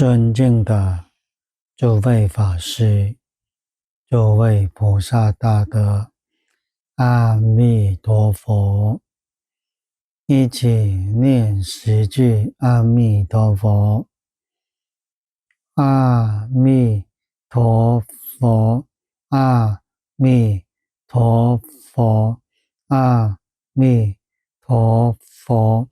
尊敬的诸位法师、诸位菩萨大德，阿弥陀佛！一起念10句阿弥陀佛。阿弥陀佛，阿弥陀佛，阿弥陀佛，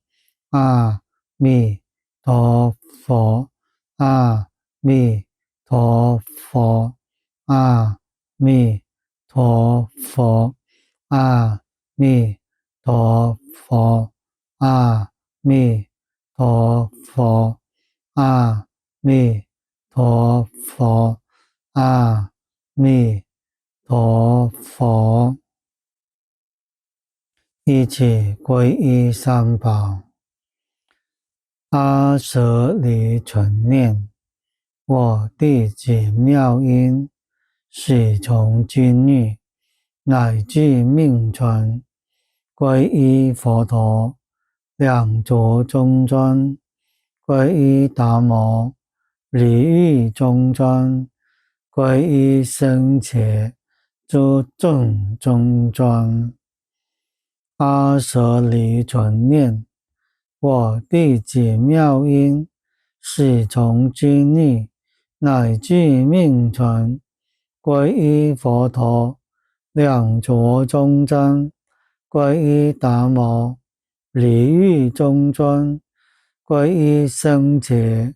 阿弥陀佛，阿弥陀佛，阿弥陀佛，阿弥陀佛，阿弥陀佛，阿弥陀佛，阿弥陀佛。一起皈依三宝。阿舍离存念，我弟子妙音，始从今日乃至命存，皈依佛陀，两足中尊，皈依达摩，礼遇中尊，皈依僧伽，诸众中尊。阿舍离存念，我弟子妙音，始从今日乃至命存，皈依佛陀，两足中尊，皈依达摩，礼遇中尊，皈依僧伽，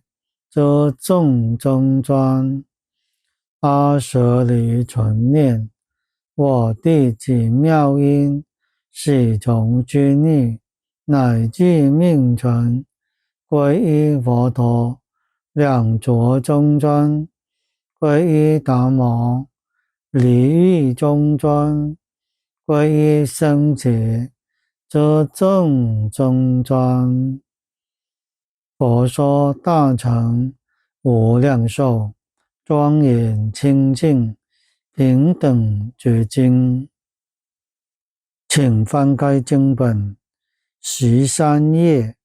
诸众中尊。阿舍离存念，我弟子妙音，始从今日乃至命存，皈依佛陀，两足中尊，皈依达摩，礼遇中尊，皈依僧伽，诸众中尊。佛说大乘无量寿，庄严清净平等觉经。请翻开经本13页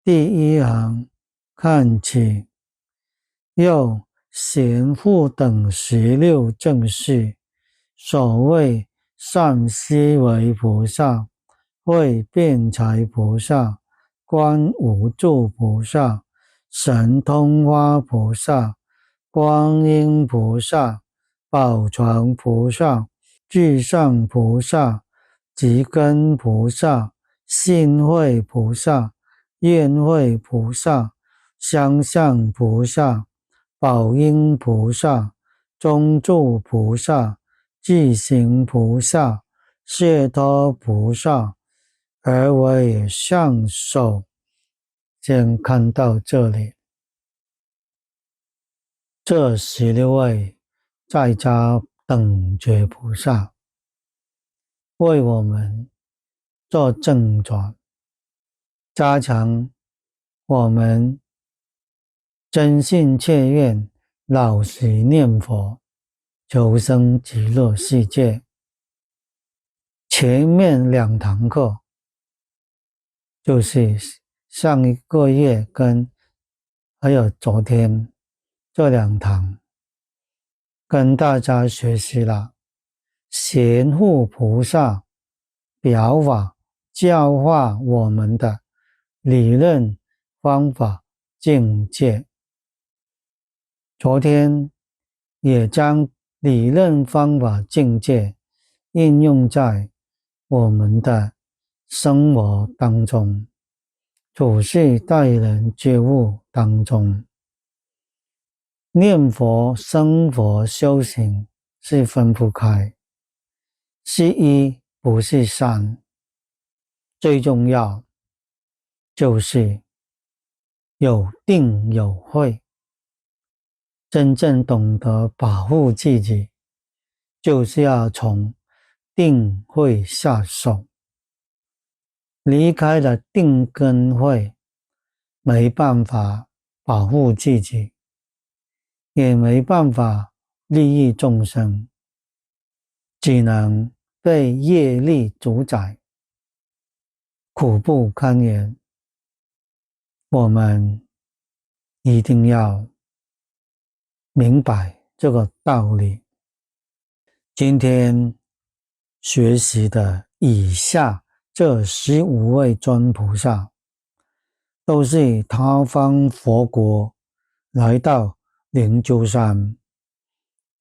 第1行看起。又贤护等16正士，所谓善思维菩萨、慧辩才菩萨、观无住菩萨、神通花菩萨、观音菩萨、宝船菩萨、具上菩萨、吉根菩萨、信慧菩萨、愿慧菩萨、相向菩萨、宝音菩萨、中住菩萨、具行菩萨、解脱菩萨，而为上首。先看到这里，这16位在家等觉菩萨为我们做正转，加强我们真心切愿老实念佛，求生极乐世界。前面2堂课就是上1个月还有昨天这2堂，跟大家学习了贤护菩萨表法教化我们的理论方法境界。昨天也将理论方法境界应用在我们的生活当中，处事待人接物当中。念佛、生活、修行是分不开，是一不是三。最重要就是有定有慧，真正懂得保护自己，就是要从定慧下手。离开了定跟慧，没办法保护自己，也没办法利益众生，只能被业力主宰，苦不堪言。我们一定要明白这个道理。今天学习的以下这15位尊菩萨，都是他方佛国来到灵鹫山，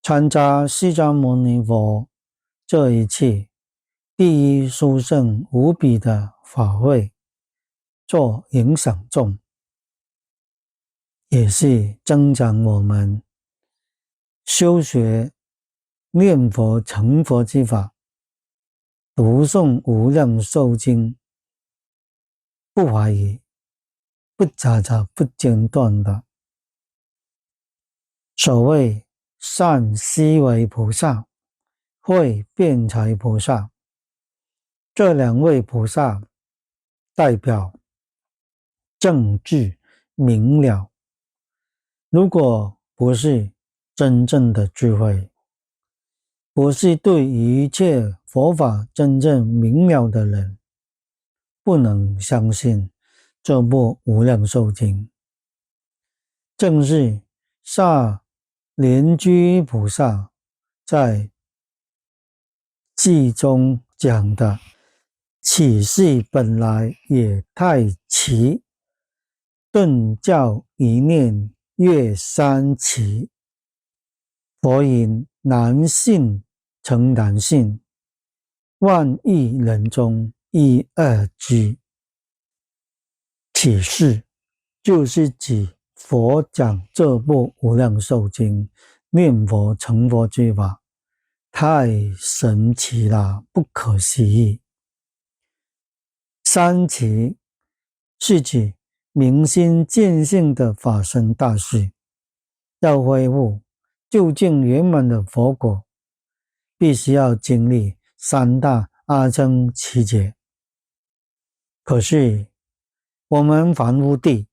参加释迦牟尼佛这一次第一殊胜无比的法会做影响众，也是增长我们修学念佛成佛之法，读诵无量寿经，不怀疑、不杂杂、不间断的。所谓善思维菩萨、慧辩才菩萨，这2位菩萨代表正智明了。如果不是真正的智慧，不是对一切佛法真正明了的人，不能相信这部无量寿经。正是萨莲居菩萨在记中讲的，启示本来也太奇，顿教一念越三奇。佛言难信诚难信，万亿人中一二知。启示就是指佛讲这部无量寿经念佛成佛之法，太神奇了，不可思议。三奇是指明心见性的法身大事，要恢复究竟圆满的佛果，必须要经历3大阿僧祇劫。可是我们凡夫地，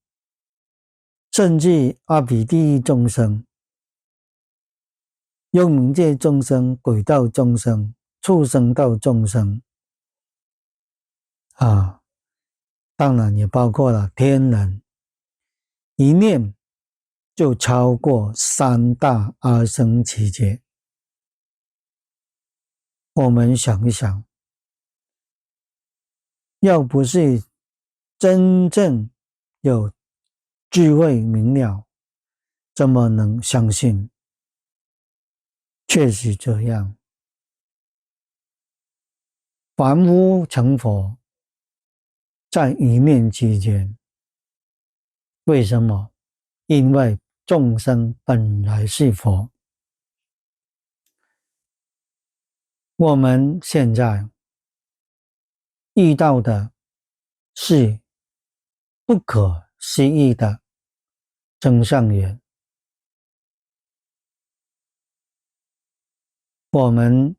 甚至阿鼻地狱众生、幽冥界众生、鬼道众生、畜生道众生当然也包括了天人，一念就超过3大阿僧祇劫。我们想一想，要不是真正有智慧明了，怎么能相信？确实这样，凡夫成佛在一念之间。为什么？因为众生本来是佛。我们现在遇到的是不可思议的真相缘。我们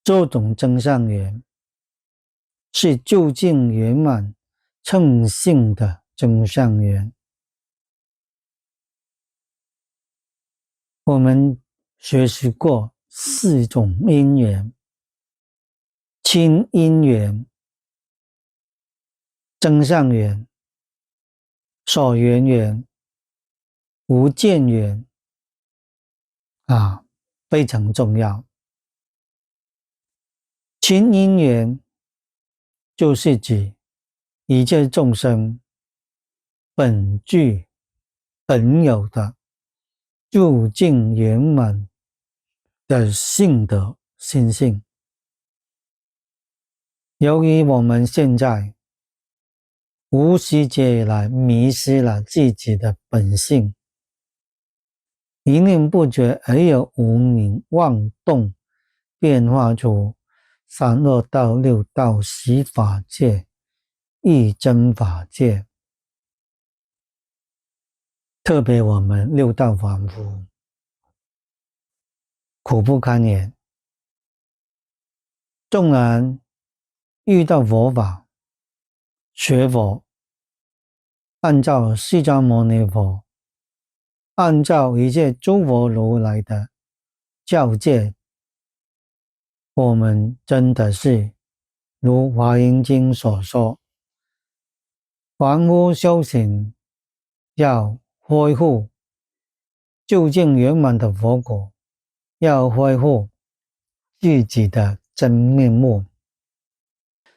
这种真相缘是究竟圆满称性的真相缘。我们学习过4种因缘：亲因缘、真相缘、所缘缘、无间缘非常重要。亲因缘就是指一切众生本具本有的究竟圆满的性德心性。由于我们现在无始劫以来迷失了自己的本性，一念不觉而有无明妄动，变化出3恶道、6道、10法界、一真法界。特别我们6道凡夫苦不堪言，纵然遇到佛法学佛，按照释迦牟尼佛，按照一切诸佛如来的教戒，我们真的是如华严经所说，凡夫修行要恢复究竟圆满的佛果，要恢复自己的真面目，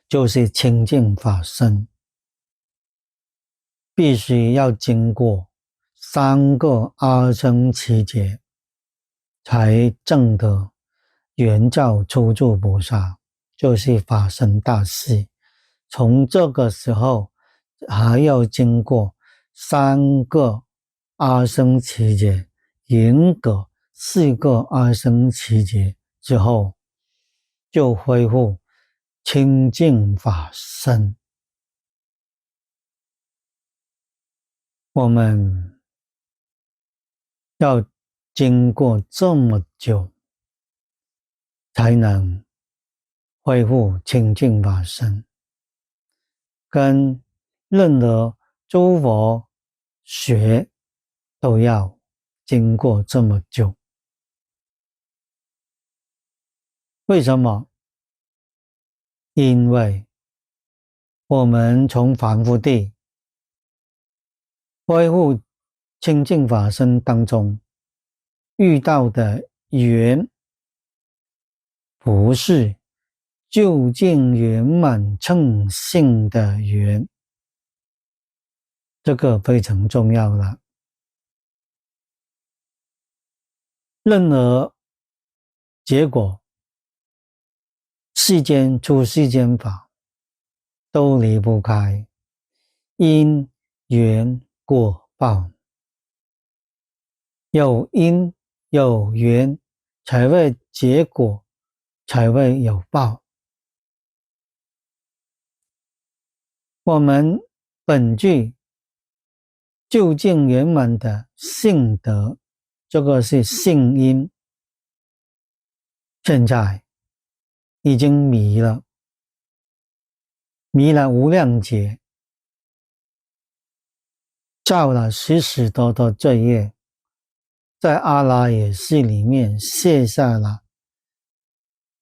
就是清净法身，必须要经过3个阿僧祇劫，才证得圆照初住菩萨，就是法身大士。从这个时候还要经过3个阿僧祇劫，严格4个阿僧祇劫之后，就恢复清净法身。我们要经过这么久，才能恢复清净法身，跟任何诸佛学都要经过这么久。为什么？因为我们从凡夫地恢复清净法身当中遇到的缘，不是究竟圆满称性的缘，这个非常重要了。任何结果，世间出世间法，都离不开因缘果报，有因有缘，才会结果，才会有报。我们本具究竟圆满的性德，这个是性因，现在已经迷了无量劫，造了许许多多罪业，在阿拉也识里面卸下了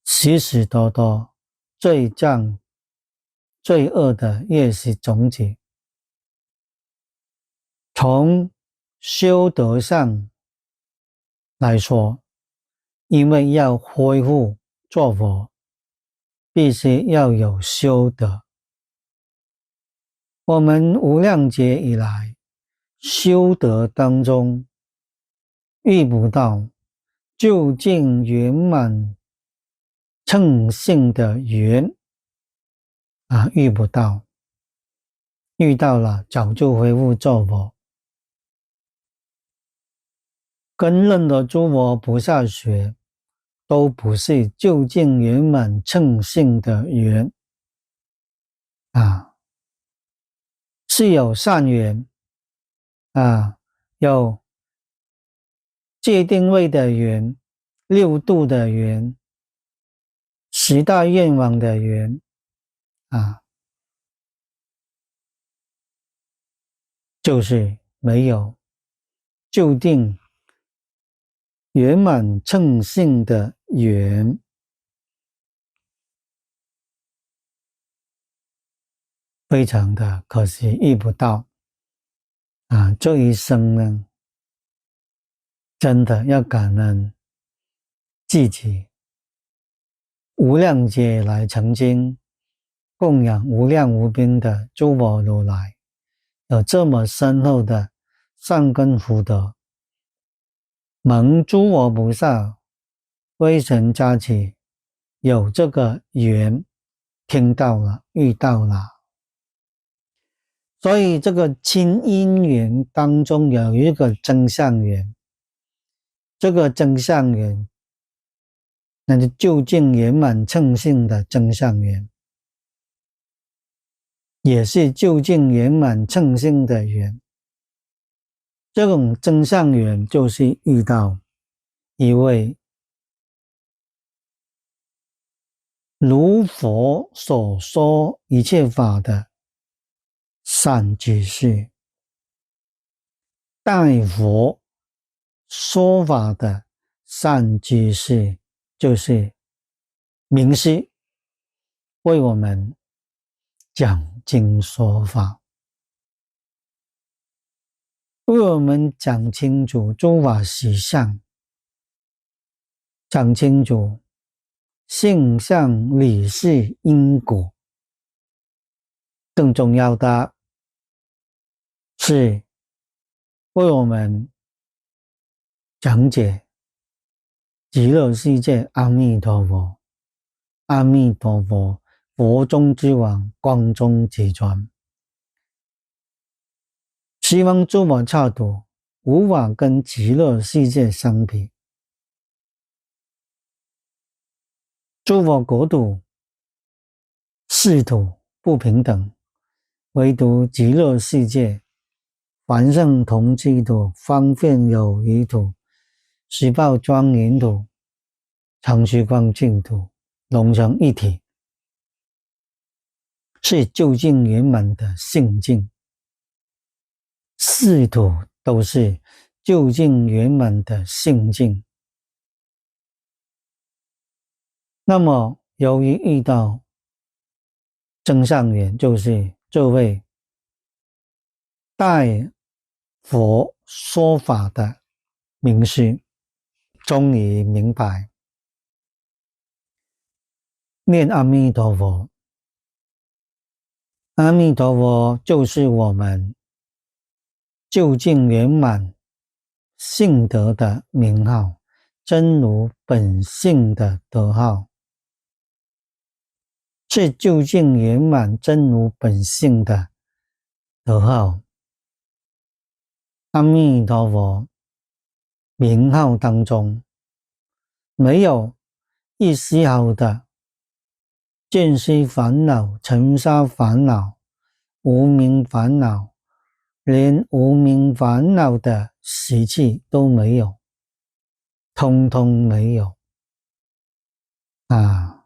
许许多多罪障罪恶的业识种子。从修德上来说，因为要恢复做佛，必须要有修德。我们无量劫以来修德当中遇不到究竟圆满称性的缘遇不到，遇到了早就恢复做佛。跟任何诸佛菩萨学，都不是究竟圆满称性的缘是有善缘有界定位的缘、六度的缘、10大愿望的缘就是没有究竟圆满称性的缘，非常的可惜，遇不到这一生呢，真的要感恩自己无量劫来曾经供养无量无边的诸佛如来，有这么深厚的善根福德，蒙诸佛菩萨威神加持，有这个缘听到了遇到了。所以这个亲因缘当中有一个增上缘，这个增上缘那就究竟圆满称性的增上缘，也是究竟圆满称性的缘。这种增上缘就是遇到一位如佛所说一切法的善知识，代佛说法的善知识，就是明师为我们讲经说法。为我们讲清楚诸法实相，讲清楚性相理事因果。更重要的是为我们讲解极乐世界阿弥陀佛，阿弥陀佛，佛中之王，光中之尊。希望诸佛刹土无法跟极乐世界相比。诸佛国土世土不平等，唯独极乐世界凡圣同居土、方便有余土、十报庄严土、常虚光净土融成一体，是究竟圆满的性境。四土都是究竟圆满的性境。那么由于遇到增上缘，就是这位代佛说法的名师，终于明白念阿弥陀佛，阿弥陀佛就是我们究竟圆满性德的名号，真如本性的德号，是究竟圆满真如本性的德号。阿弥陀佛名号当中没有一丝毫的见思烦恼、尘沙烦恼、无明烦恼，连无明烦恼的习气都没有，通通没有啊！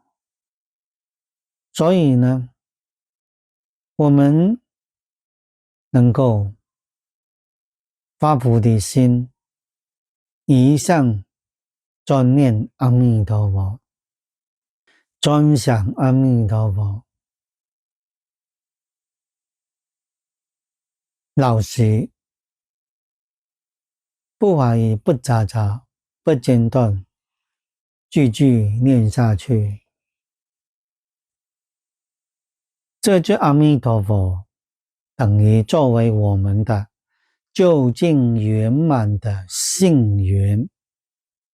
所以呢，我们能够发菩提心，一向专念阿弥陀佛，专想阿弥陀佛，老实不怀疑、不杂杂、不间断，句句念下去。这句阿弥陀佛等于作为我们的究竟圆满的性缘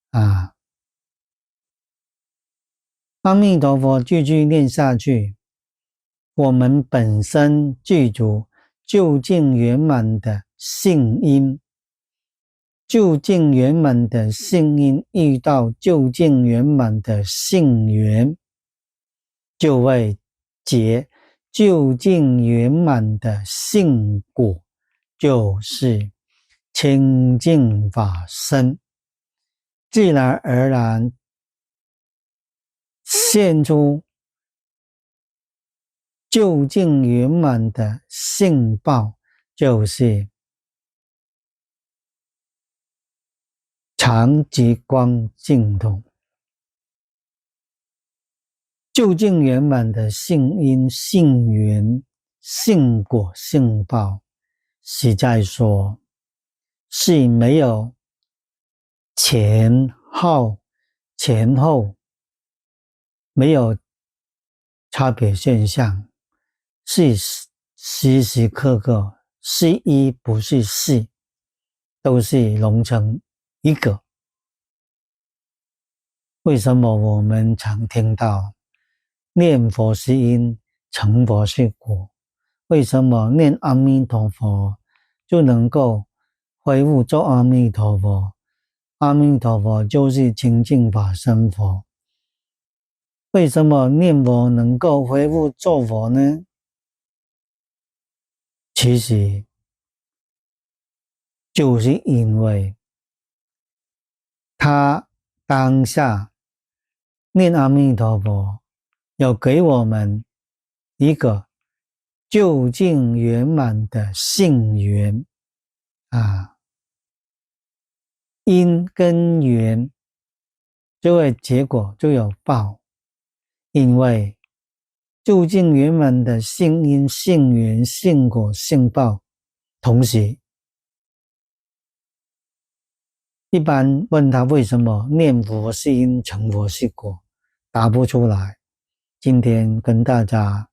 啊！阿弥陀佛句句念下去，我们本身具足究竟圆满的性因，究竟圆满的性因遇到究竟圆满的性缘，就会结究竟圆满的性果，就是清净法身，自然而然现出究竟圆满的性报，就是常寂光净土。究竟圆满的性因、性缘、性果、性报，实在说是没有前后没有差别现象，是时时刻刻是一不是四，都是融成一个。为什么我们常听到念佛是因，成佛是果？为什么念阿弥陀佛就能够恢复做阿弥陀佛？阿弥陀佛就是清净法身佛。为什么念佛能够恢复做佛呢？其实就是因为他当下念阿弥陀佛，有给我们一个究竟圆满的性缘啊，因跟缘就会结果就有报，因为究竟圆满的性因、性缘、性果、性报，同时一般问他为什么念佛是因，成佛是果，答不出来。今天跟大家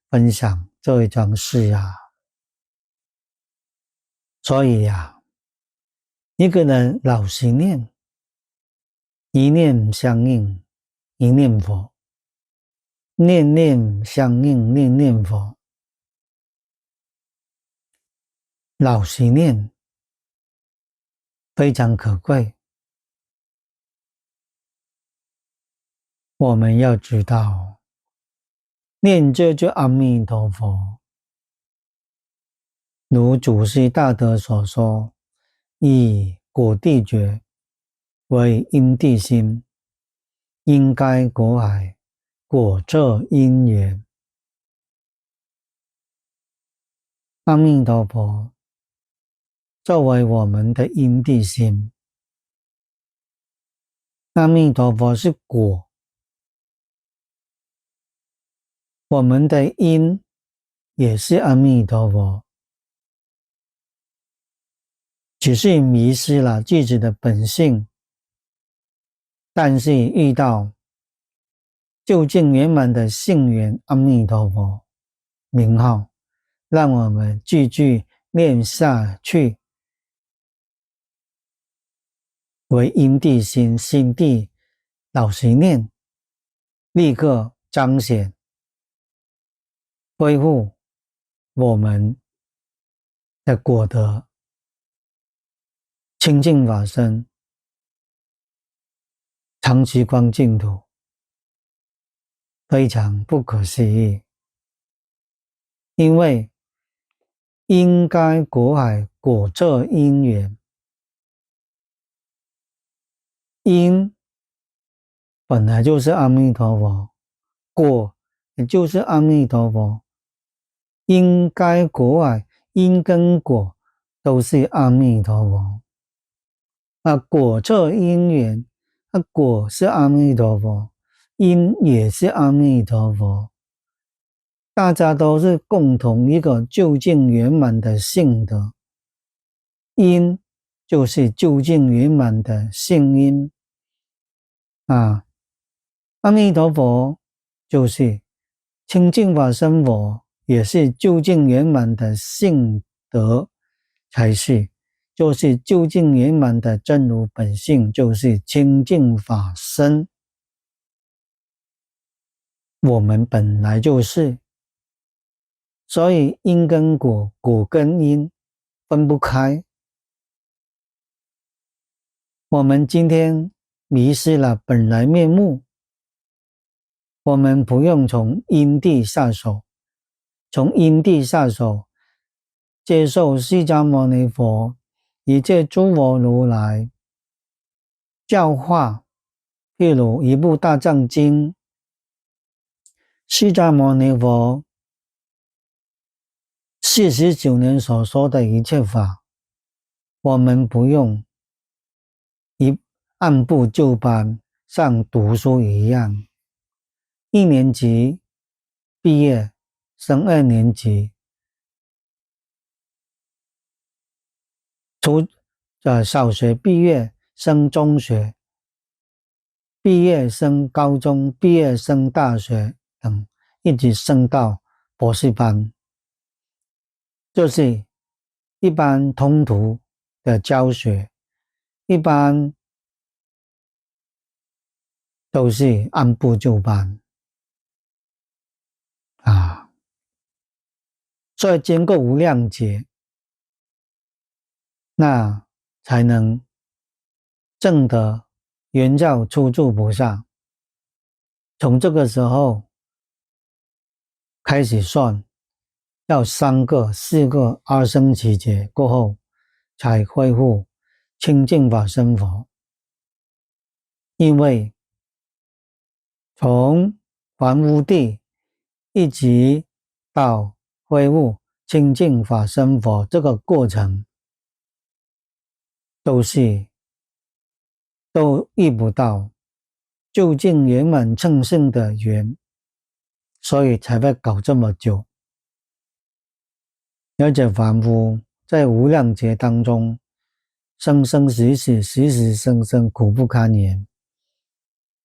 分享这一桩事啊。所以啊，一个人老实念，一念相应，一念佛；念念相应，念念佛。老实念非常可贵。我们要知道，念这句阿弥陀佛，如祖师大德所说，以果地觉为因地心，应该果海，果这因缘。阿弥陀佛作为我们的因地心，阿弥陀佛是果，我们的因也是阿弥陀佛，只是迷失了自己的本性，但是遇到究竟圆满的性缘阿弥陀佛名号，让我们继续念下去，为因地心，心地老实念，立刻彰显恢复我们的果德，清净法身，长期光净土，非常不可思议。因为应该果海，果这因缘，因本来就是阿弥陀佛，果也就是阿弥陀佛，应该果海，因跟果都是阿弥陀佛。果这因缘，果是阿弥陀佛，因也是阿弥陀佛，大家都是共同一个究竟圆满的性德，因就是究竟圆满的性因阿弥陀佛就是清净法身佛，也是究竟圆满的性德，才是就是究竟圆满的真如本性，就是清净法身。我们本来就是，所以因跟果，果跟因分不开。我们今天迷失了本来面目，我们不用从因地下手，从因地下手接受释迦牟尼佛一切诸佛如来教化。譬如一部大藏经，释迦牟尼佛49年所说的一切法，我们不用按部就班像读书一样，1年级毕业升2年级，小学毕业升中学，毕业升高中，毕业升大学等，一直升到博士班，就是一般通途的教学，一般都是按部就班所以经过无量劫，那才能证得圆教初住菩萨。从这个时候开始算，要3个、4个阿僧祇劫过后，才恢复清净法身佛。因为从凡夫地一直到恢复清净法身佛这个过程，都遇不到究竟圆满称圣的缘，所以才会搞这么久。而且凡夫在无量劫当中生生死死，死死生生，苦不堪言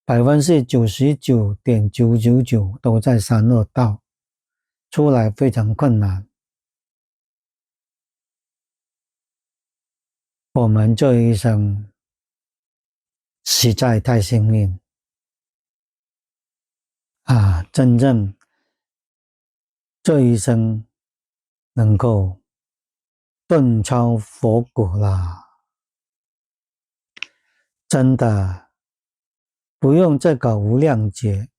，99.999%都在三恶道，出来非常困难。我们这一生实在太幸运啊！真正这一生能够顿超佛果啦，真的不用再搞无量劫，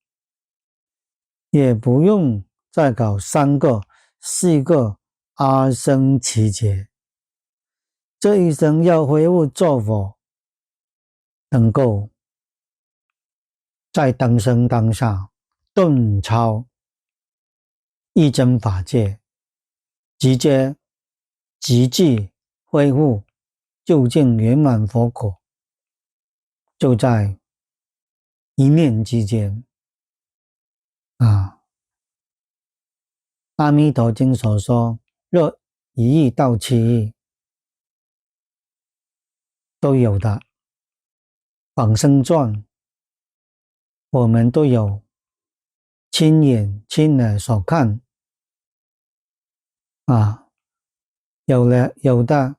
也不用再搞3个、4个阿僧祇劫。这一生要恢复做佛，能够在当生当下顿超一真法界，直接极具恢复究竟圆满佛果，就在一念之间啊！阿弥陀经所说，若1亿到7亿都有的。往生传我们都有亲眼亲耳所看啊，有的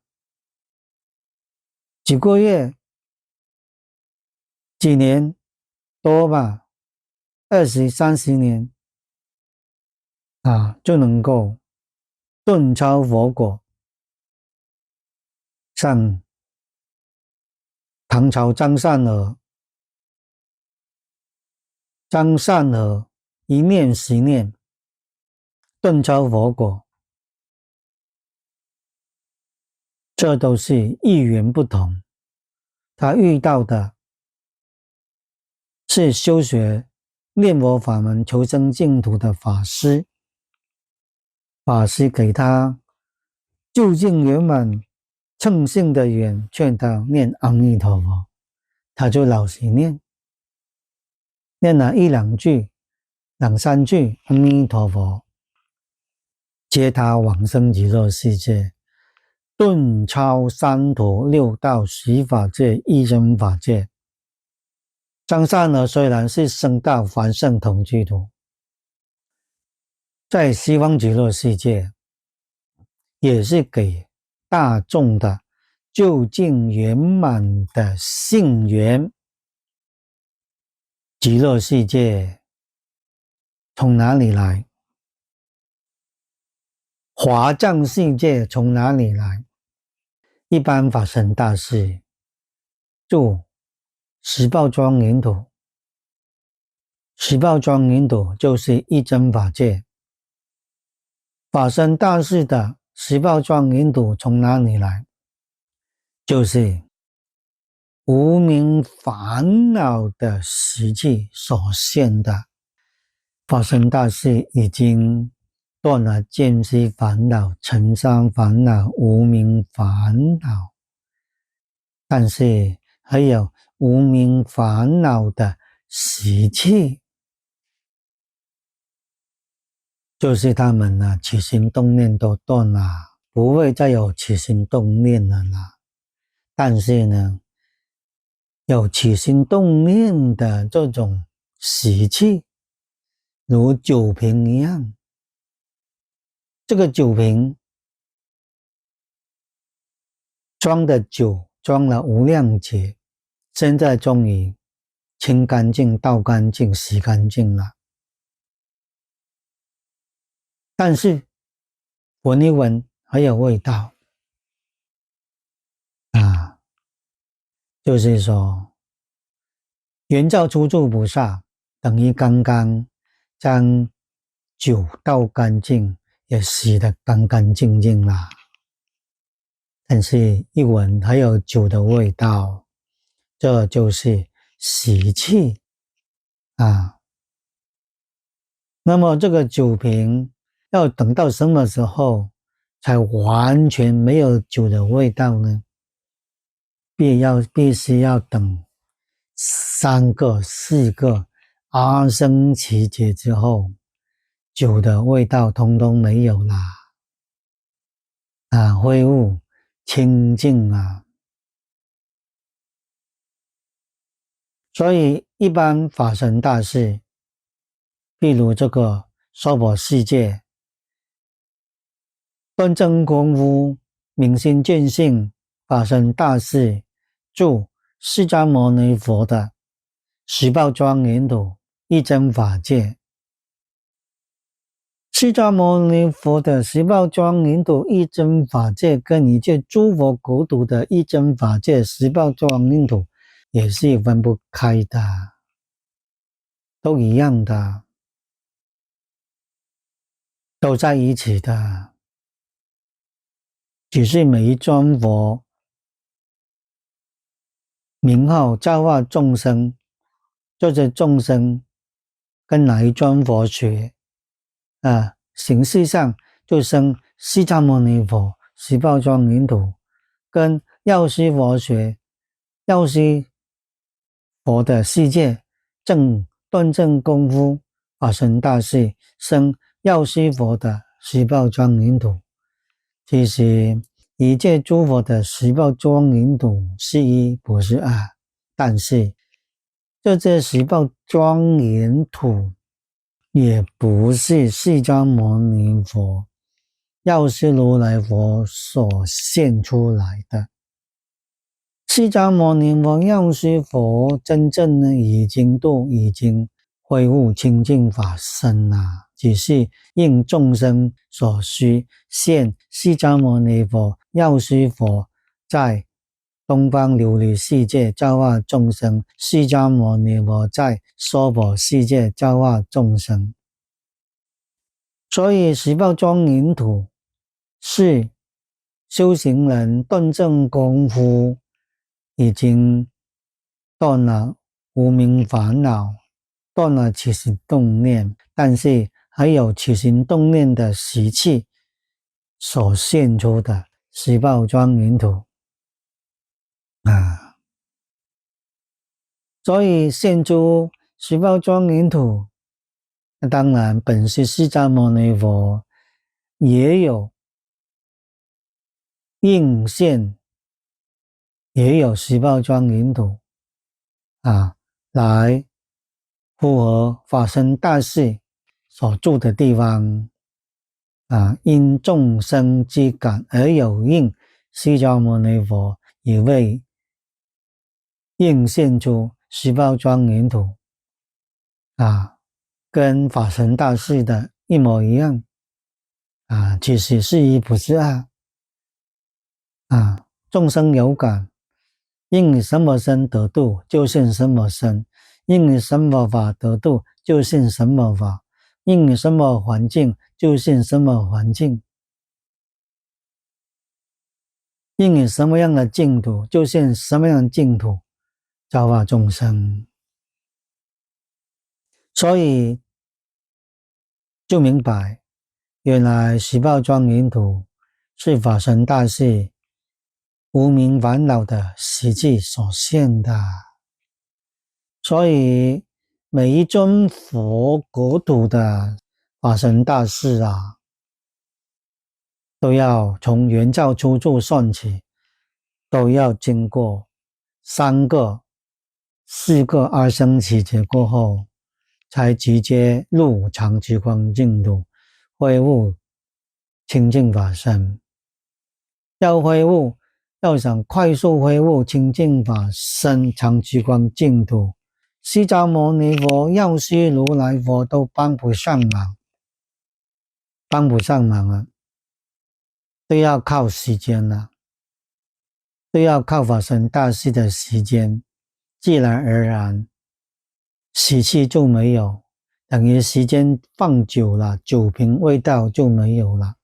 几个月、几年多吧，20、30年啊，就能够顿超佛果。像唐朝张善尔一念10念顿超佛果，这都是因缘不同。他遇到的是修学念佛法门求生净土的法师，法师给他究竟圆满称性的缘，劝他念阿弥陀佛，他就老实念，念了1、2句、2、3句阿弥陀佛，接他往生极乐世界，顿超三途6道10法界一真法界。张善尔虽然是升到凡圣同居土，在西方极乐世界也是给大众的究竟圆满的性缘。极乐世界从哪里来？华藏世界从哪里来？一般法身大士住十报庄严土，十报庄严土就是一真法界。法身大士的十报庄严土从哪里来？就是无明烦恼的实际所现的。法身大士已经断了见思烦恼、尘沙烦恼、无明烦恼，但是还有无明烦恼的习气，就是他们起心动念都断了，不会再有起心动念了啦。但是呢，有起心动念的这种习气，如酒瓶一样，这个酒瓶装的酒装了无量劫，现在终于清干净、倒干净、洗干净了。但是闻一闻还有味道啊，就是说圆照初住菩萨等于刚刚将酒倒干净，也洗得干干净净啦。但是一闻还有酒的味道，这就是习气啊。那么这个酒瓶要等到什么时候才完全没有酒的味道呢？必须要等3个、4个阿僧祇劫之后，酒的味道通通没有啦，恢复清净啊。所以一般法身大士，譬如这个娑婆世界，端正功夫、明心见性法身大士住释迦牟尼佛的十报庄严土一真法界。释迦牟尼佛的十报庄严土一真法界跟一切诸佛国土的一真法界十报庄严土也是分不开的，都一样的，都在一起的，只是每一尊佛名号教化众生，就是众生跟哪一尊佛学形式上就生释迦牟尼佛十报庄严土，跟药师佛学，药师佛的世界断正功夫法身大士生药师佛的十报庄严土。其实一切诸佛的十报庄严土是一不是二，但是这十报庄严土也不是释迦牟尼佛、药师如来佛所现出来的。释迦牟尼佛、药师佛真正呢已经恢复清净法身了，只是应众生所需，现释迦牟尼佛、药师佛在东方琉璃世界教化众生，释迦牟尼佛在娑婆世界教化众生。所以十报庄严土是修行人断正功夫已经断了无明烦恼，断了起心动念，但是还有起心动念的习气所现出的十报庄严土所以现出十报庄严土，那当然本是释迦牟尼佛也有应现，也有十报庄严土来符合法身大士所住的地方因众生之感而有应释迦牟尼佛也为应现出十报庄严土跟法身大士的一模一样其实是一不是二众生有感，应以什么身得度就现什么身，应以什么法得度就现什么法，应以什么环境就现什么环境，应以什么样的净土就现什么样的净土，教化众生。所以就明白，原来十报庄严土是法身大士无明烦恼的习气所现的。所以每一尊佛国土的法身大士都要从原教初住算起，都要经过3个、4个阿僧祇劫过后，才直接入常寂光净土，恢复清净法身。要想快速恢复清净法身、常寂光净土，释迦牟尼佛、药师如来佛都帮不上忙都要靠时间都要靠法身大士的时间，自然而然习气就没有，等于时间放久了，酒瓶味道就没有了，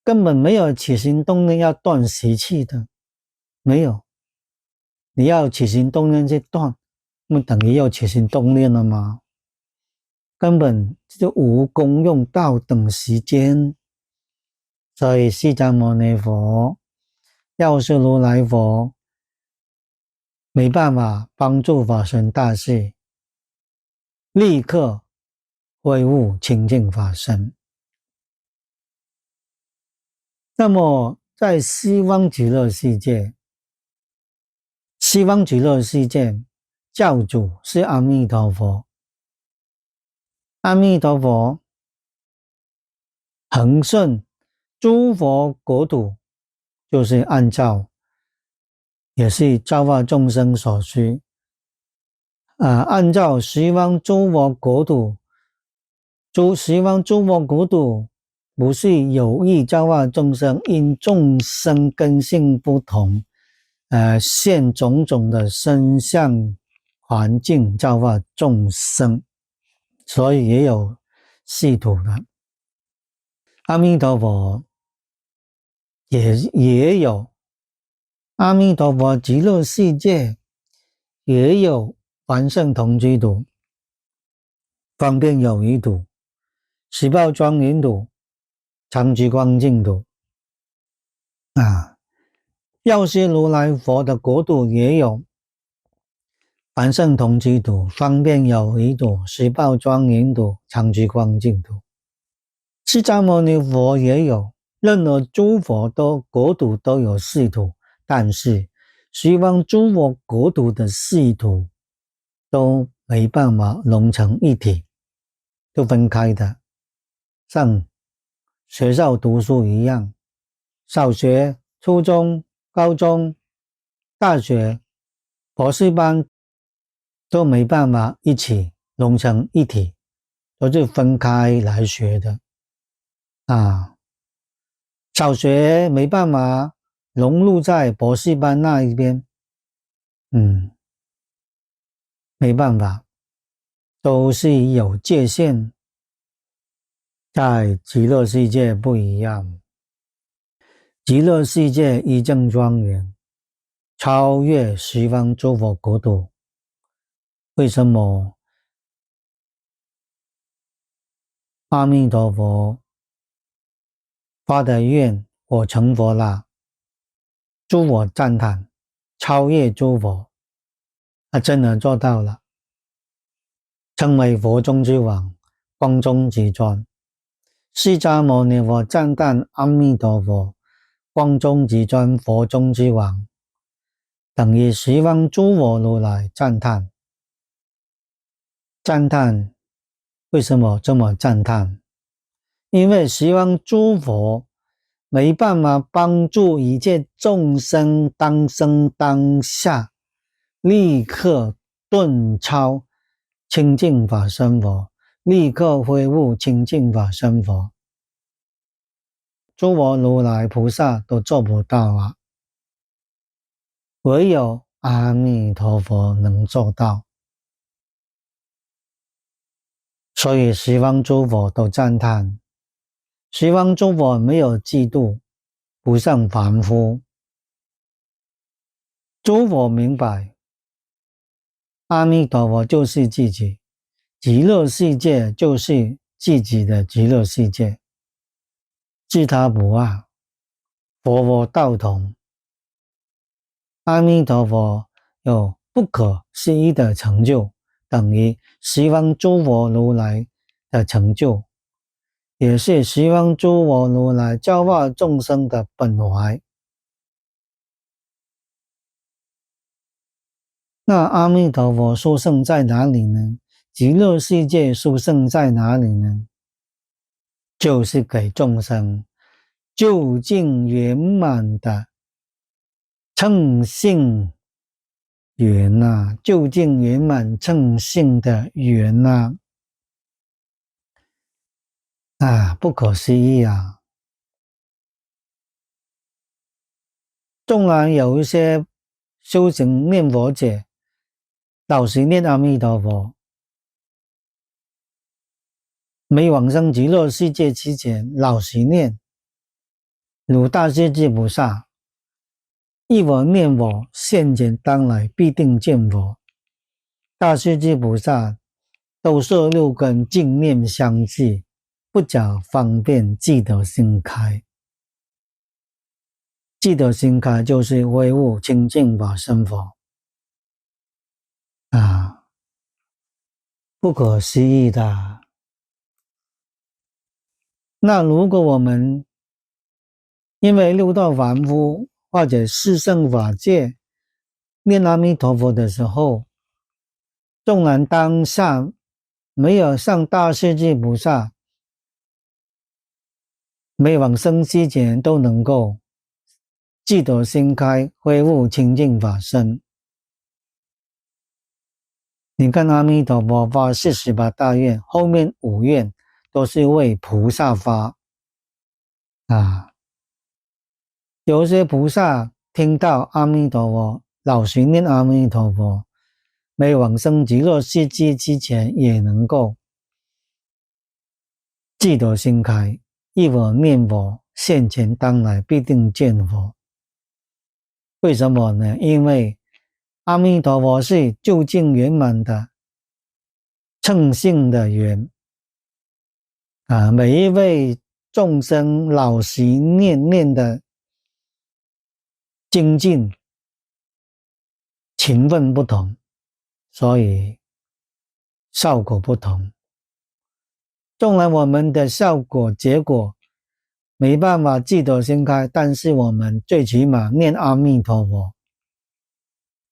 根本没有起心动念要断习气的，没有。你要起心动念去断，那等于要起心动念了吗？根本就无功用道等时间。所以释迦牟尼佛、药师如来佛没办法帮助法身大士立刻恢复清净法身。那么在西方极乐世界教主是阿弥陀佛。阿弥陀佛恒顺诸佛国土，就是按照也是教化众生所需按照十方诸佛国土，十方诸佛国土不是有意教化众生，因众生根性不同现种种的身相环境教化众生，所以也有系统的。阿弥陀佛也有，阿弥陀佛极乐世界也有凡圣同居土、方便有余土、十报庄严土、常居光净土药师如来佛的国土也有凡圣同居土、方便有余土、十报庄严土、常居光净土。释迦牟尼佛也有，任何诸佛国土都有四土，但是十方诸佛国土的四土都没办法融成一体，都分开的，像学校读书一样，小学、初中、高中、大学、博士班都没办法一起融成一体，都是分开来学的小学没办法融入在博士班那一边没办法，都是有界限，在极乐世界不一样。极乐世界一正庄严，超越十方诸佛国土。为什么阿弥陀佛发的愿我成佛了，诸佛赞叹，超越诸佛，真的做到了，成为佛中之王，光中极尊。释迦牟尼佛赞叹阿弥陀佛，光中极尊，佛中之王，等于十方诸佛如来赞叹。赞叹为什么这么赞叹？因为十方诸佛没办法帮助一切众生当生当下立刻顿超清净法身佛，立刻恢复清净法身佛，诸佛如来菩萨都做不到唯有阿弥陀佛能做到。所以十方诸佛都赞叹，十方诸佛没有嫉妒，不像凡夫。诸佛明白，阿弥陀佛就是自己，极乐世界就是自己的极乐世界，自他不二，佛佛道同。阿弥陀佛有不可思议的成就，等于十方诸佛如来的成就，也是十方诸佛如来教化众生的本怀。那阿弥陀佛殊胜在哪里呢？极乐世界殊胜在哪里呢？就是给众生究竟圆满的称性缘究竟圆满称性的缘不可思议纵然有一些修行念佛者老实念阿弥陀佛，没往生极乐世界之前老实念，如大势至菩萨一佛念佛，现前当来必定见佛。大势至菩萨都摄六根净念相继，不假方便记得心开。记得心开就是恢复清净法身佛不可思议的。那如果我们因为六道凡夫或者四圣法界念阿弥陀佛的时候，纵然当下没有像大势至菩萨没往生之前都能够记得心开，恢复清净法身。你看阿弥陀佛发48大愿，后面5愿都是为菩萨发啊。有些菩萨听到阿弥陀佛，老实念阿弥陀佛，没往生极乐世界之前也能够记得心开，一佛念佛，现前当来必定见佛。为什么呢？因为阿弥陀佛是究竟圆满的称性的缘啊，每一位众生老实念的精进勤奋不同，所以效果不同。纵然我们的效果结果没办法记得心开，但是我们最起码念阿弥陀佛，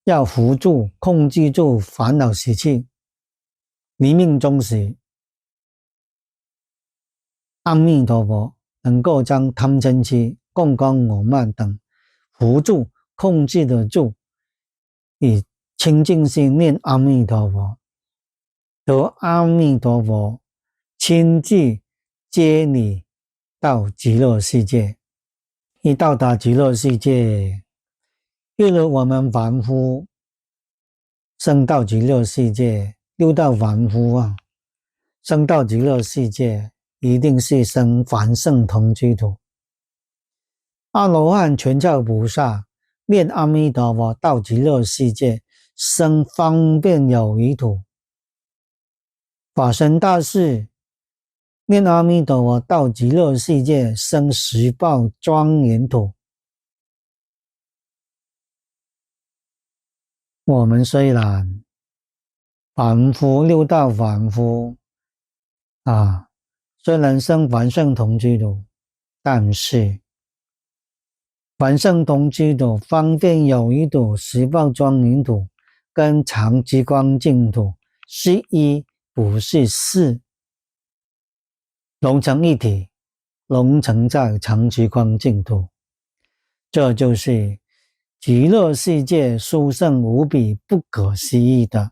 要扶住控制住烦恼习气，临命终时阿弥陀佛能够将贪嗔痴共光我慢等扶住控制得住，以清净心念阿弥陀佛，得阿弥陀佛亲自接你到极乐世界。一到达极乐世界，譬如我们凡夫升到极乐世界，六道凡夫啊，升到极乐世界一定是生凡圣同居土。阿罗汉全教菩萨念阿弥陀佛到极乐世界生方便有余土。法身大士念阿弥陀佛到极乐世界生十报庄严土。我们虽然凡夫六道凡夫啊，虽然生凡圣同居土，但是凡圣同居土、方便有余土、十报庄严土跟常寂光净土是一不是四，融成一体，融成在常寂光净土。这就是极乐世界殊胜无比不可思议的，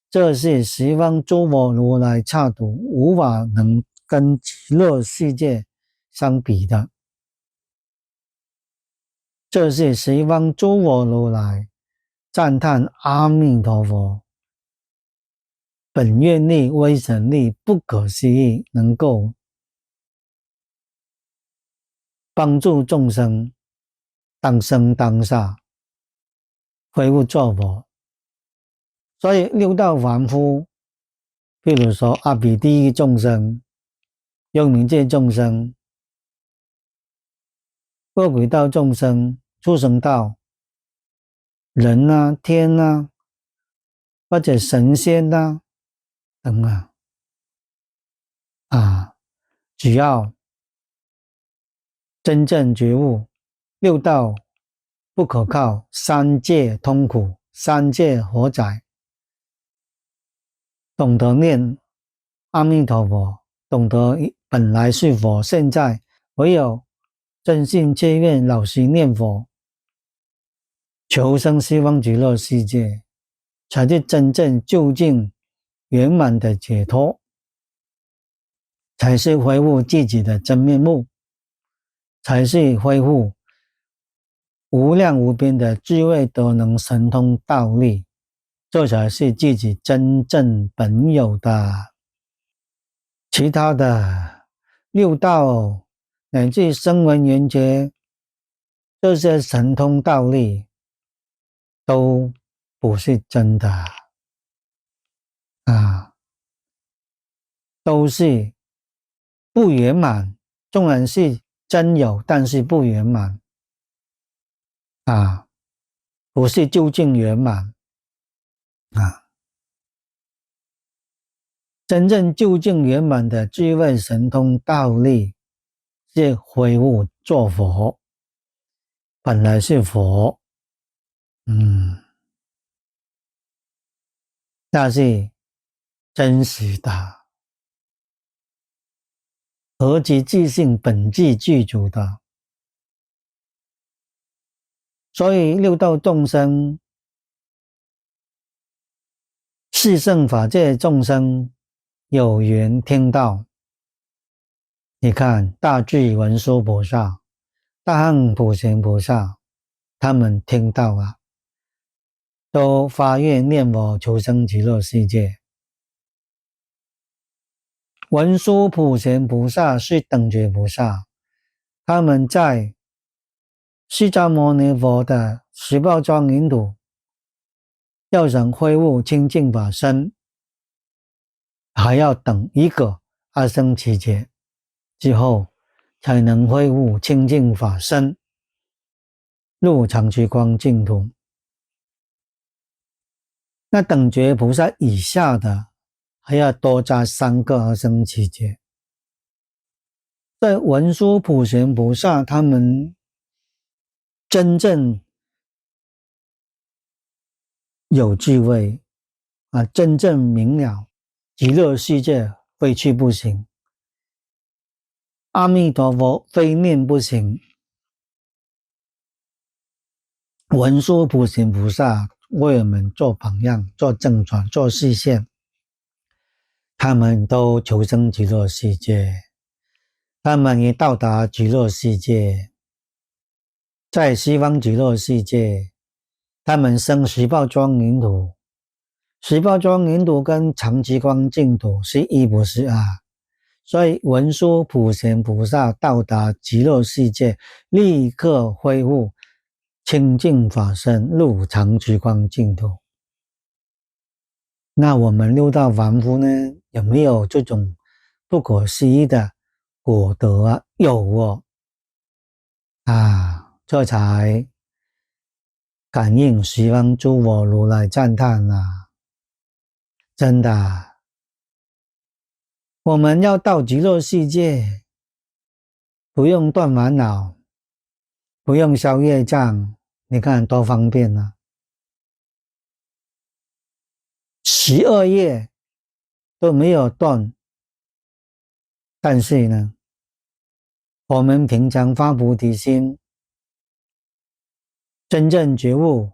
这是十方诸佛如来刹土无法能跟极乐世界相比的。这是十方诸佛如来赞叹阿弥陀佛本愿力、威神力不可思议，能够帮助众生当生当下恢复作佛。所以六道凡夫，譬如说阿鼻地狱众生、幽冥界众生、恶鬼道众生、畜生道、人啊、天啊，或者神仙啊等只要真正觉悟六道不可靠，三界痛苦，三界火灾，懂得念阿弥陀佛，懂得本来是佛，现在唯有真心切愿老实念佛，求生西方极乐世界，才是真正究竟圆满的解脱，才是恢复自己的真面目，才是恢复无量无边的智慧德能神通道力，这才是自己真正本有的。其他的六道乃至声闻缘觉这些神通道力都不是真的都是不圆满，纵然是真有，但是不圆满不是究竟圆满真正究竟圆满的智慧神通道力是恢复做佛，本来是佛那是真实的，合其即性本具具足的。所以六道众生，四圣法界众生有缘听到。你看大智文殊菩萨、大行普贤菩萨，他们听到了，都发愿念佛求生极乐世界。文殊普贤菩萨是等觉菩萨，他们在释迦牟尼佛的十报庄严土，要想恢复清净法身，还要等一个阿僧祇劫之后，才能恢复清净法身，入常居光净土。那等觉菩萨以下的，还要多加3个阿僧祇劫。在文殊普贤菩萨他们真正有智慧真正明了极乐世界非去不行，阿弥陀佛非念不行。文殊普贤菩萨为我们做榜样，做正传，做示现，他们都求生极乐世界，他们也到达极乐世界。在西方极乐世界，他们生十报庄严土，十报庄严土跟常寂光净土是一不是二，所以文殊普贤菩萨到达极乐世界，立刻恢复清净法身，入常寂光净土。那我们六道凡夫呢，有没有这种不可思议的果德啊？有哦，这才感应十方诸佛如来赞叹啊！真的，我们要到极乐世界，不用断烦恼，不用消业障，你看多方便啊！12业都没有断，但是呢，我们平常发菩提心，真正觉悟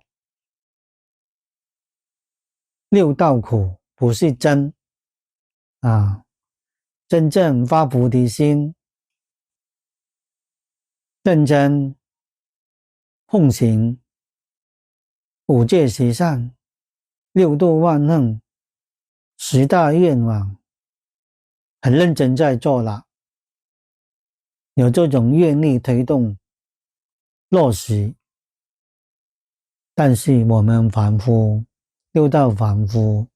六道苦不是真真正发菩提心，认真奉行五戒十善、六度万行、10大愿望，很认真在做了，有这种愿力推动落实。但是我们凡夫，六道凡夫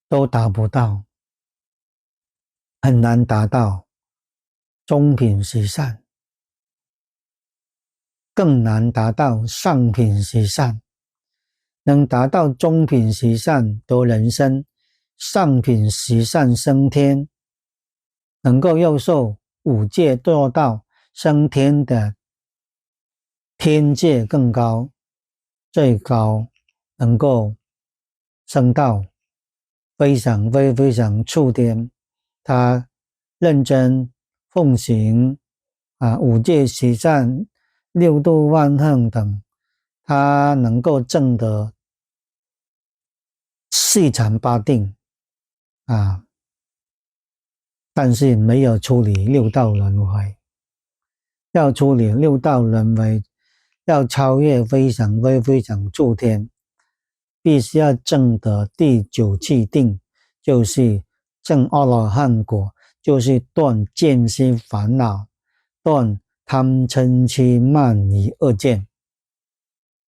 都达不到，很难达到中品十善，更难达到上品十善。能达到中品十善得人身，上品十善升天，能够又受五戒做到升天的天界更高，最高能够升到非常非常触天。他认真奉行五戒十善、六度万行等，他能够证得四禅八定但是没有处理六道轮回。要处理六道轮回，要超越非常非常诸天，必须要证得第9气定，就是证阿罗汉果，就是断见思烦恼，断贪嗔痴慢疑二见。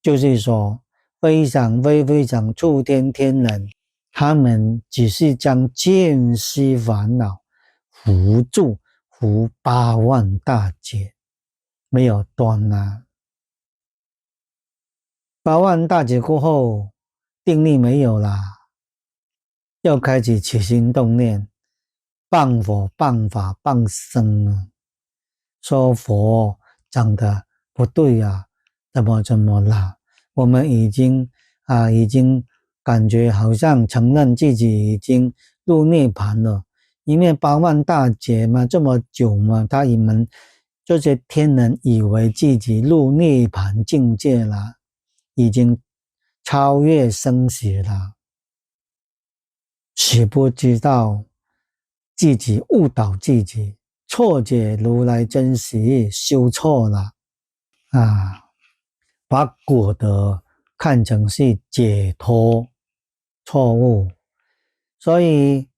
就是说非常非常诸天天人，他们只是将见思烦恼扶住，扶8万大劫，没有断8万大劫过后，定力没有啦，要开始起心动念，谤佛、谤法、谤僧说佛讲的不对怎么啦？我们已经感觉好像承认自己已经入涅槃了，因为八万大劫嘛，这么久嘛，们这些天人以为自己入涅槃境界了，已经超越生死了，许不知道自己误导自己，错解如来真实，修错了啊，把果德看成是解脱错误，所以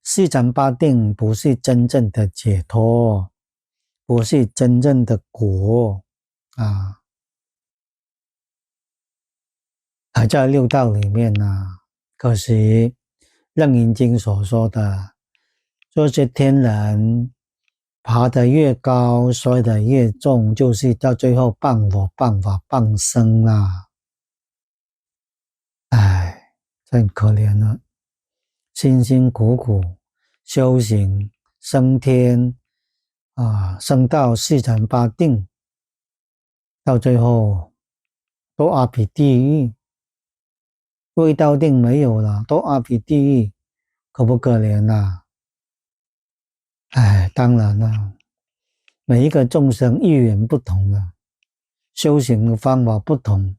四禅八定不是真正的解脱，不是真正的果啊，还在六道里面啊。可惜楞严经所说的，这些天人爬得越高，摔得越重，就是到最后谤佛、谤法、谤僧啦。唉，真可怜了，辛辛苦苦修行升天啊，升到四禅八定，到最后都阿鼻地狱，未到定没有了，都阿鼻地狱，可不可怜啊？唉，当然了，每一个众生因缘不同啊，修行的方法不同，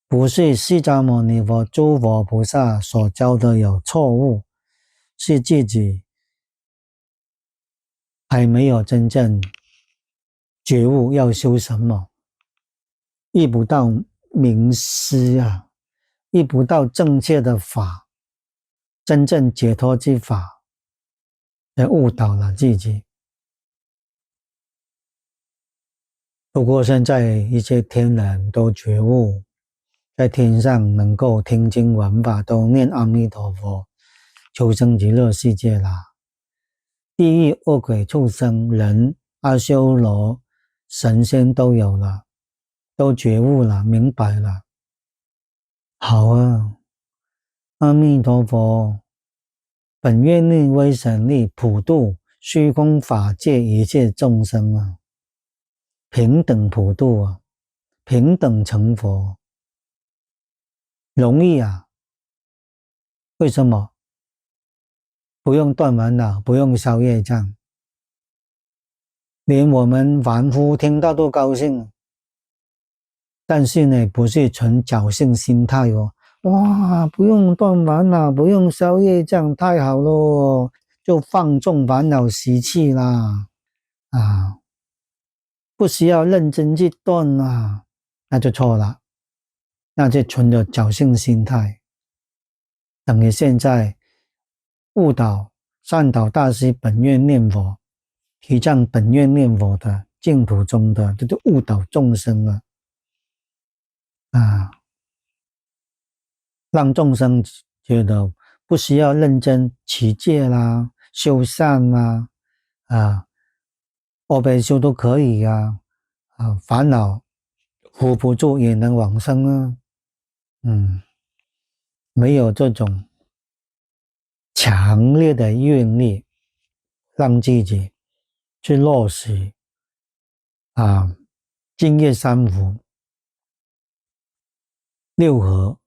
不是释迦牟尼佛、诸佛菩萨所教的有错误，是自己还没有真正觉悟要修什么，遇不到名师啊，遇不到正确的法，真正解脱之法，而误导了自己。不过现在一些天人都觉悟，在天上能够听经闻法，都念阿弥陀佛，求生极乐世界啦。地狱、恶鬼、畜生、人、阿修罗、神仙都有了，都觉悟了，明白了。好啊，阿弥陀佛，本愿力、威神力，普度虚空法界一切众生啊，平等普度啊，平等成佛，容易啊。为什么？不用断烦恼，不用消业障，连我们凡夫听到都高兴。但是呢，不是纯侥幸心态哦。哇，不用断烦恼，不用消业障，太好了，就放纵烦恼习气啦。啊，不需要认真去断啊，那就错了，那就纯的侥幸心态。等于现在误导善导大师本愿念佛，提倡本愿念佛的净土中的，这就误导众生了啊，让众生觉得不需要认真持戒啦、修善啦，阿倍修都可以呀，烦恼扶不住也能往生啊，没有这种强烈的愿力，让自己去落实净业三福、六合、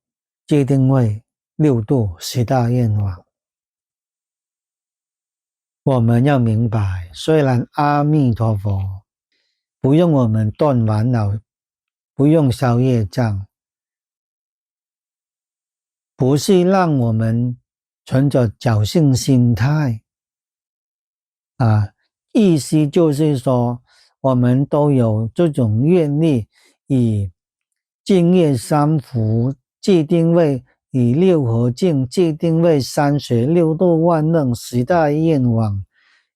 戒定慧、六度、十大愿望。我们要明白，虽然阿弥陀佛不用我们断烦恼，不用消业障，不是让我们存着侥幸心态意思就是说，我们都有这种愿力，以净业三福、戒定慧，以六合敬、戒定慧、三学、六度万能、十大愿望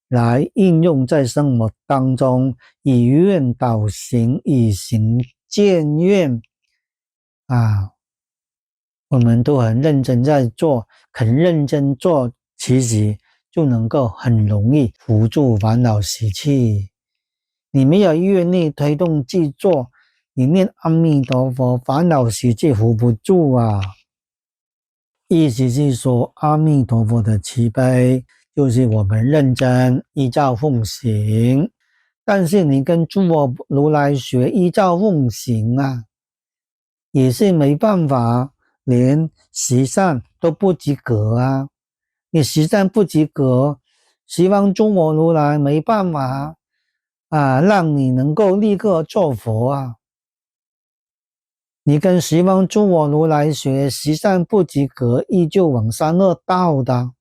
来应用在生活当中，以愿导行，以行见愿我们都很认真在做，很认真做，其实就能够很容易扶住烦恼习气。你没有愿力推动去做，你念阿弥陀佛，烦恼习气扶不住啊。意思是说，阿弥陀佛的慈悲就是我们认真依照奉行，但是你跟诸佛如来学依照奉行也是没办法连十善都不及格啊！你十善不及格，十方诸佛如来没办法让你能够立刻做佛啊！你跟十方诸佛如来学，十善不及格，依旧往三恶道的。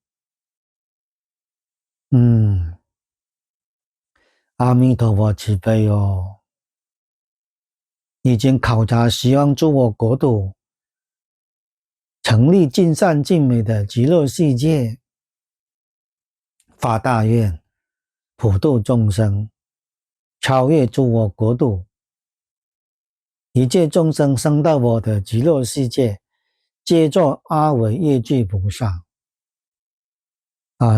阿弥陀佛慈悲哦！已经考察十方诸佛国土，成立尽善尽美的极乐世界，发大愿，普度众生，超越诸佛国土，一切众生生到我的极乐世界，皆作阿惟越致菩萨。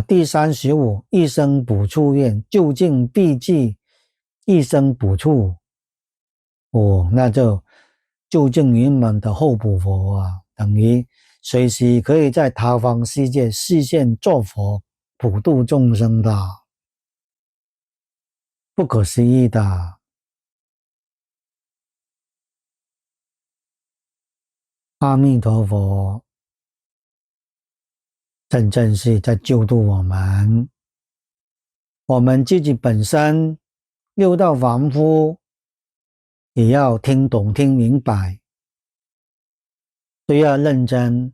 第35，一生补处愿，究竟必具一生补处。那就究竟圆满的候补佛啊，等于随时可以在他方世界示现作佛，普度众生的，不可思议的。阿弥陀佛，真正是在救度我们。我们自己本身六道凡夫，也要听懂、听明白，都要认真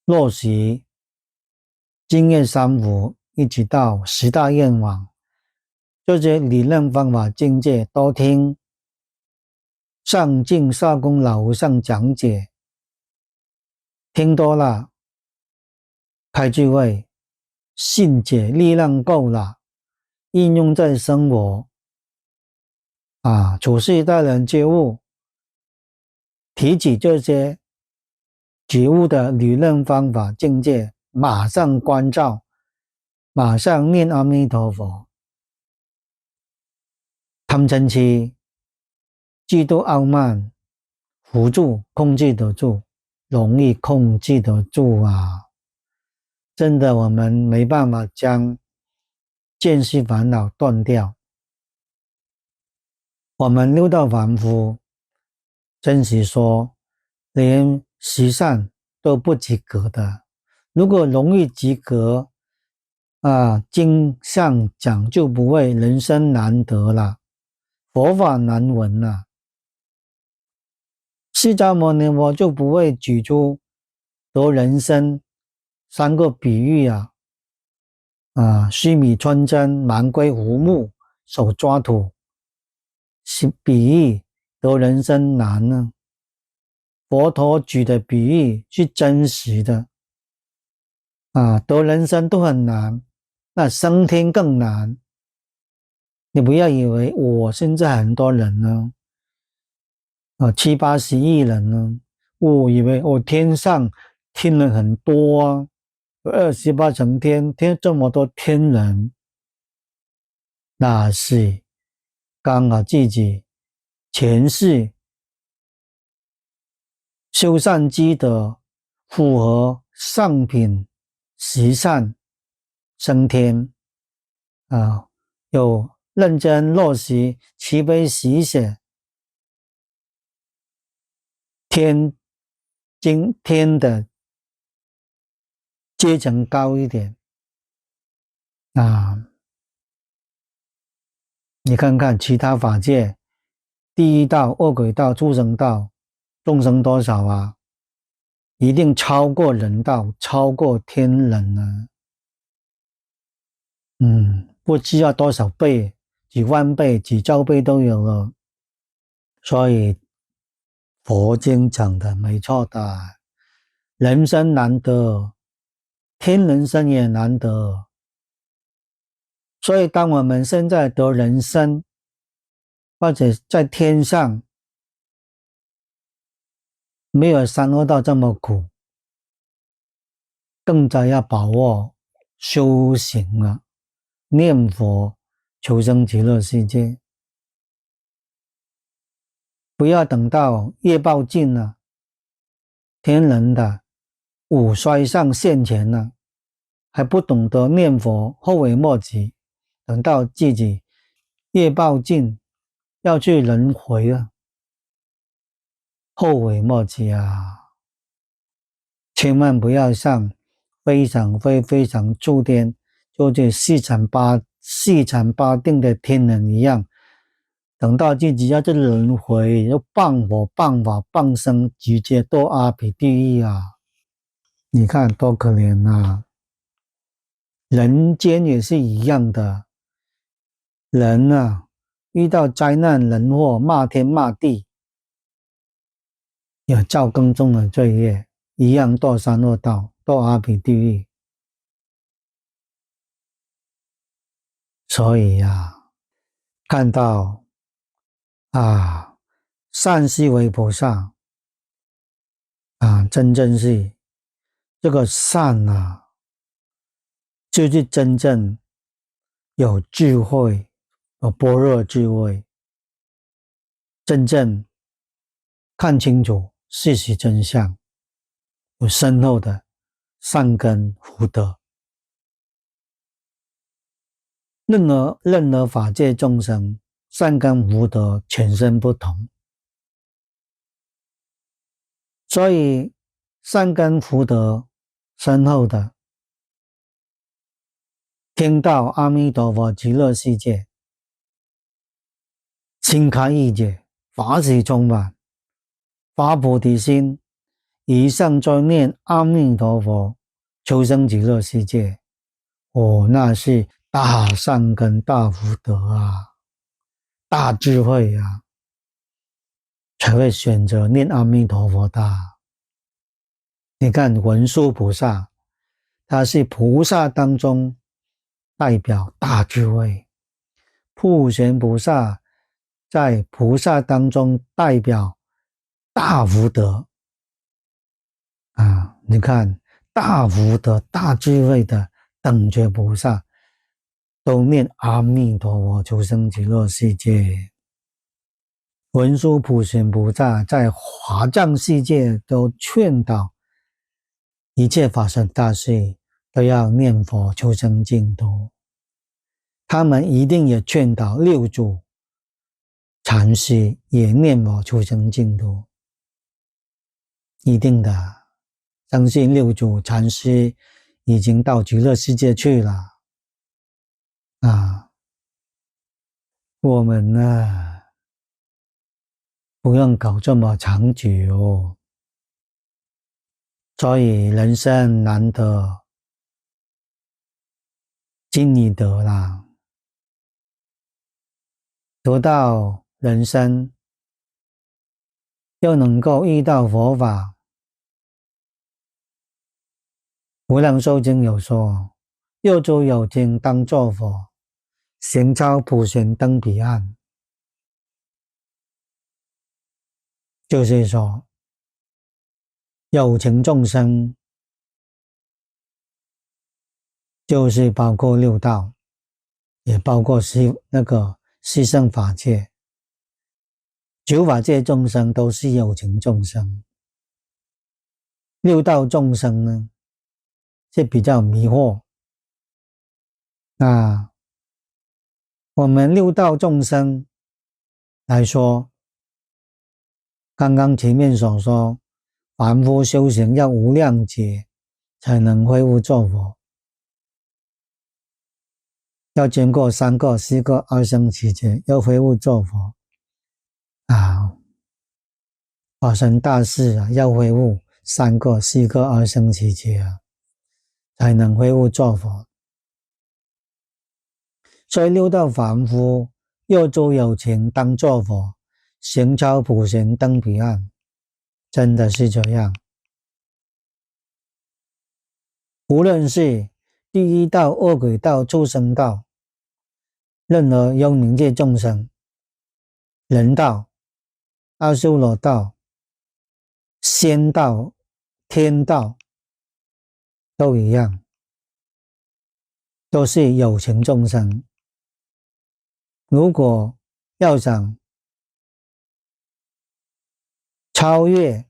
落实经验三福，一直到十大愿望，这些理论方法境界都听上净下公老和尚讲解，听多了开智慧，信解力量够了，应用在生活处事待人接物，提起这些觉悟的理论方法境界，马上关照，马上念阿弥陀佛。贪嗔痴、嫉妒傲慢、扶住控制得住，容易控制得住啊！真的，我们没办法将见识烦恼断掉。我们六道凡夫，真实说，连十善都不及格的。如果容易及格经上讲就不会人生难得了，佛法难闻了。释迦牟尼佛就不会举出得人生三个比喻须弥穿针、盲龟浮木、手抓土，是比喻得人生难呢。佛陀举的比喻是真实的得人生都很难，那升天更难。你不要以为我现在很多人呢，7、80亿人呢，我以为天上天人很多28层天这么多天人，那是刚好自己前世修善积德，符合上品十善升天有认真落实慈悲喜舍，天的阶层高一点你看看其他法界，地狱道、恶鬼道、畜生道，众生多少一定超过人道，超过天人呢。不知道多少倍，几万倍、几兆倍都有了。所以佛经讲的没错的，人生难得，天人生也难得。所以当我们现在得人生，或者在天上没有三恶道这么苦，更加要把握修行念佛求生极乐世界，不要等到业报尽了，天人的五衰上现前了，还不懂得念佛，后悔莫及，等到自己业报尽要去轮回了，后悔莫及啊！千万不要像非常诸天，就是细缠八定的天人一样，等到自己要去轮回，又谤佛、谤法、谤僧，直接堕阿鼻地狱啊！你看多可怜啊！人间也是一样的，人啊，遇到灾难人祸，骂天骂地，有造更重的罪业，一样堕三恶道，堕阿鼻地狱。所以呀，看到啊，善思维菩萨啊，真正是这个善啊，就是真正有智慧，有般若智慧，真正看清楚事实真相，有深厚的善根福德。任何法界众生，善根福德全身不同，所以善根福德深厚的，听到阿弥陀佛极乐世界，心开意解，法喜充满，发菩提心，一向专念阿弥陀佛，求生极乐世界。哦，那是大善根大福德啊，大智慧啊，才会选择念阿弥陀佛的。你看文殊菩萨，他是菩萨当中代表大智慧，普贤菩萨在菩萨当中代表大福德啊！你看大福德、大智慧的等觉菩萨，都念阿弥陀佛，求生极乐世界。文殊普贤菩萨在华藏世界都劝导一切法身大士都要念佛求生净土，他们一定也劝导六祖禅师也念佛求生净土，一定的，相信六祖禅师已经到极乐世界去了啊！我们呢，不用搞这么长久，所以人生难得尽力得啦，得到人生，又能够遇到佛法。无量寿经有说，幼诸有情当作佛，行超普贤登彼岸。就是说，有情众生就是包括六道，也包括四圣法界，九法界众生都是有情众生。六道众生呢，是比较迷惑。那我们六道众生来说，刚刚前面所说，凡夫修行要无量劫才能恢复作佛，要经过3个、4个二生期劫，要恢复作佛啊！法身大士啊，要恢复3个、4个二生期劫啊，才能恢复作佛。所以六道凡夫，幼诸有情当作佛，行超普贤登彼岸，真的是这样。无论是地狱道、恶鬼道、畜生道，任何幽冥界众生，人道、阿修罗道、仙道、天道，都一样，都是有情众生。如果要想超越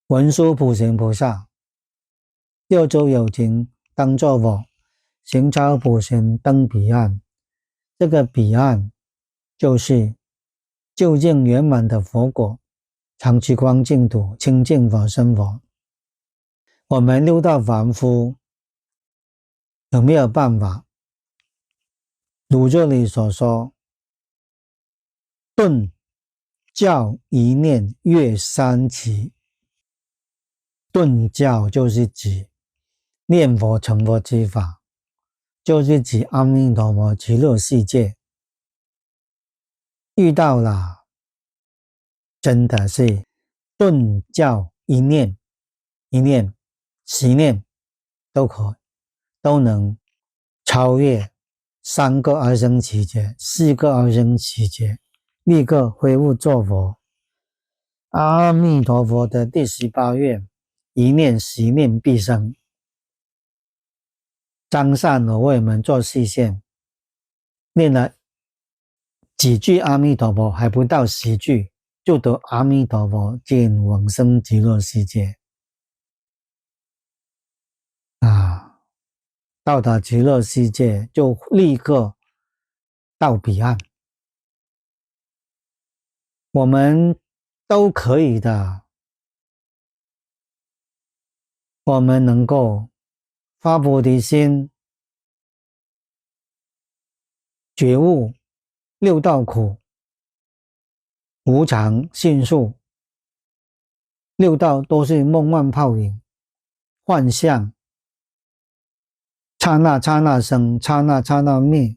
文殊普贤菩萨，幼诸有情当作佛，行超普贤登彼岸，这个彼岸就是究竟圆满的佛果，长期光净土，清净佛生佛。我们六道凡夫有没有办法如这里所说，顿教一念越三期？顿教就是指念佛成佛之法，就是指阿弥陀佛极乐世界遇到了，真的是顿教一念十念都能超越3个阿僧祇劫、4个阿僧祇劫，立刻恢复作佛。阿弥陀佛的第18愿，一念10念必生。张善我为我们做示现，念了几句阿弥陀佛，还不到10句，就得阿弥陀佛见往生极乐世界到达极乐世界就立刻到彼岸，我们都可以的。我们能够发菩提心，觉悟六道苦无常性数，六道都是梦幻泡影幻象，刹那刹那生，刹那刹那灭。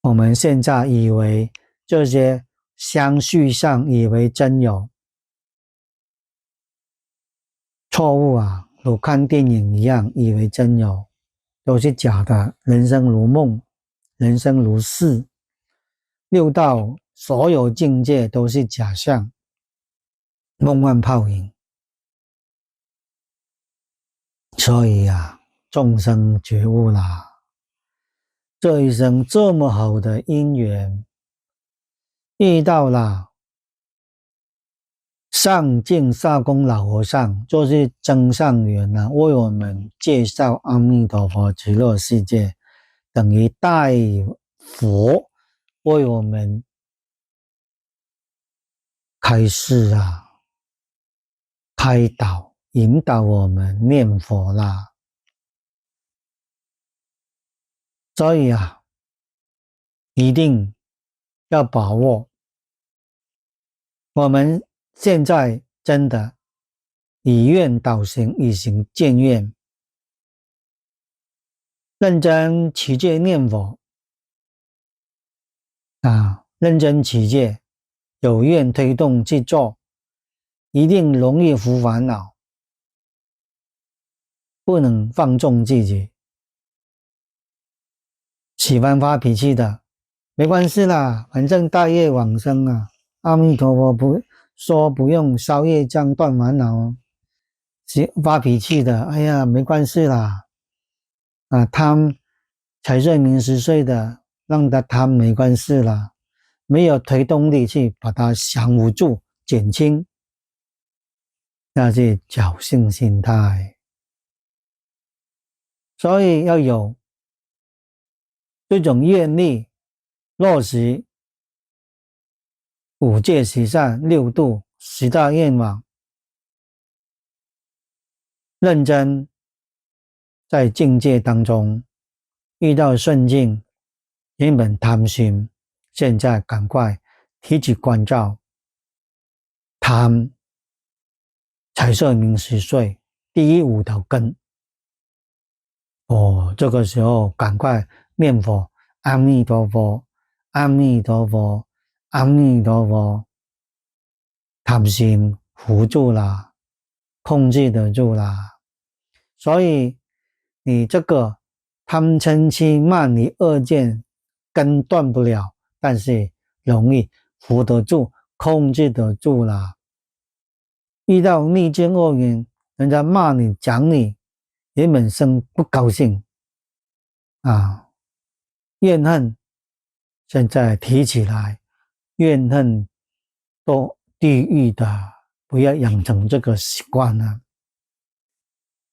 我们现在以为这些相续上以为真有，错误啊，如看电影一样以为真有，都是假的。人生如梦，人生如戏，六道所有境界都是假象，梦幻泡影。所以众生觉悟啦，这一生这么好的因缘，遇到了上净萨公老和尚，就是增上缘为我们介绍阿弥陀佛极乐世界，等于代佛为我们开示开导引导我们念佛啦。所以一定要把握。我们现在真的以愿导行，以行见愿，认真持戒念佛认真持戒，有愿推动去做，一定容易伏烦恼，不能放纵自己。喜欢发脾气的，没关系啦，反正大业往生阿弥陀佛不用烧业障断烦恼发脾气的，哎呀，没关系啦，贪财岁名10岁的，让他贪没关系啦，没有推动力去把它降服住、减轻，那是侥幸心态。所以要有这种愿力，落实5戒十善6度10大愿望，认真在境界当中遇到顺境，原本贪心，现在赶快提起关照，贪财色名食睡第5条根这个时候赶快念佛，阿弥陀佛，阿弥陀佛，阿弥陀佛，贪心扶住了，控制得住了。所以你这个贪嗔痴慢疑2见根断不了，但是容易扶得住，控制得住了。遇到逆境恶缘，人家骂你讲你，原本生不高兴怨恨，现在提起来，怨恨都地狱的，不要养成这个习惯了。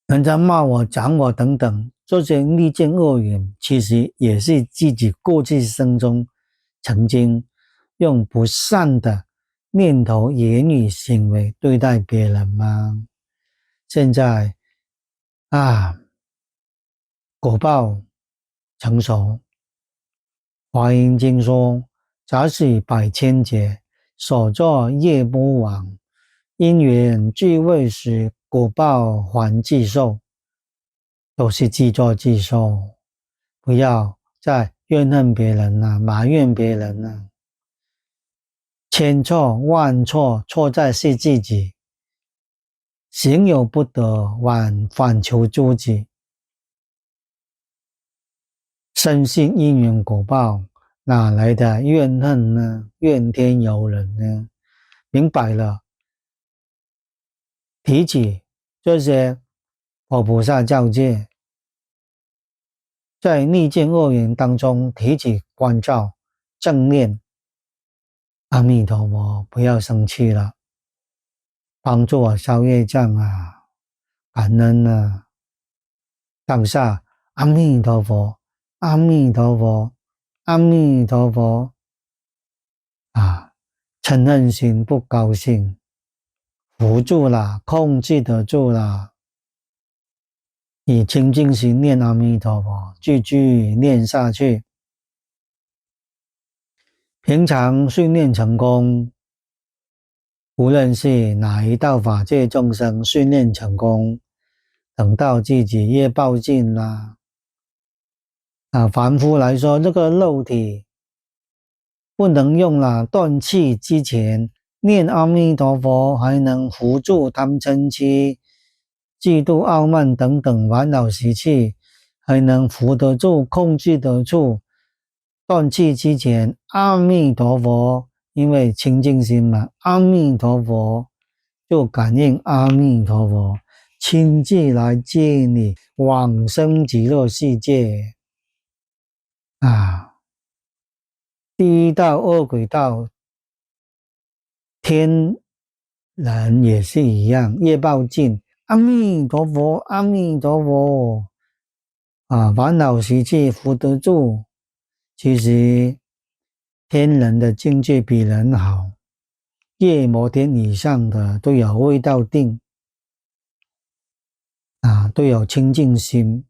人家骂我讲我等等，这些逆境恶缘其实也是自己过去生中曾经用不善的念头、言语、行为对待别人吗？现在果报成熟，华严经说：假使百千劫，所作业不亡，因缘具未时，果报还既受，都是自作自受。不要再怨恨别人了，埋怨别人了。千错万错，错在是自己。行有不得，反求诸己。深信因缘果报，哪来的怨恨呢？怨天尤人呢？明白了，提起这些佛菩萨教诫，在逆境恶缘当中提起关照正念，阿弥陀佛，不要生气了，帮助我消业障啊，感恩啊，当下阿弥陀佛，阿弥陀佛，阿弥陀佛嗔恨心不高兴，扶住了，控制得住了，以清净心念阿弥陀佛，句句念下去。平常训练成功，无论是哪一道法界众生训练成功，等到自己业报尽了，凡夫来说，这个肉体不能用了，断气之前念阿弥陀佛，还能扶助贪嗔痴、嫉妒傲慢等等烦恼习气，还能扶得住、控制得住。断气之前，阿弥陀佛，因为清净心嘛，阿弥陀佛就感应阿弥陀佛亲自来接你往生极乐世界地狱道、恶鬼道、天人也是一样，业报尽，阿弥陀佛，阿弥陀佛烦恼习气扶得住。其实天人的境界比人好，夜摩天以上的都有味道定都有清净心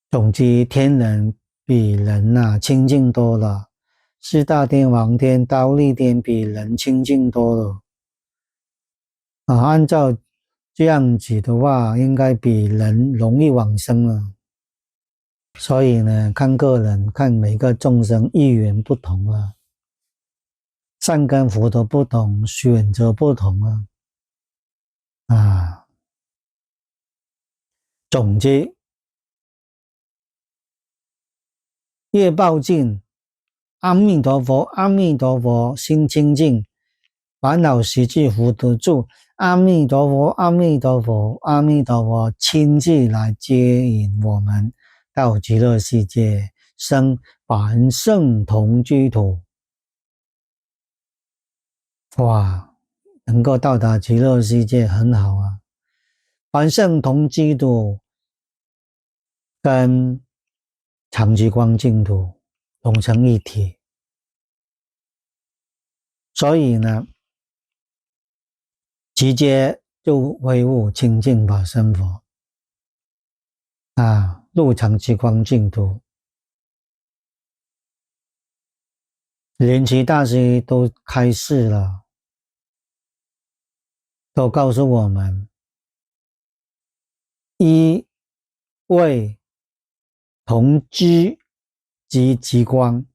总之天人比人清净多了，四大天王天、忉利天比人清净多了按照这样子的话，应该比人容易往生了。所以呢，看个人，看每个众生意缘不同善根福德不同，选择不同总之，业报尽，阿弥陀佛，阿弥陀佛，心清净，烦恼习气扶得住，阿弥陀佛，阿弥陀佛，阿弥陀佛，亲自来接引我们到极乐世界，生凡圣同居土。哇，能够到达极乐世界很好凡圣同居土跟常寂光净土融成一体，所以呢，直接就恢复清净法身佛入常寂光净土。莲池大师都开示了，都告诉我们，一为同居及极光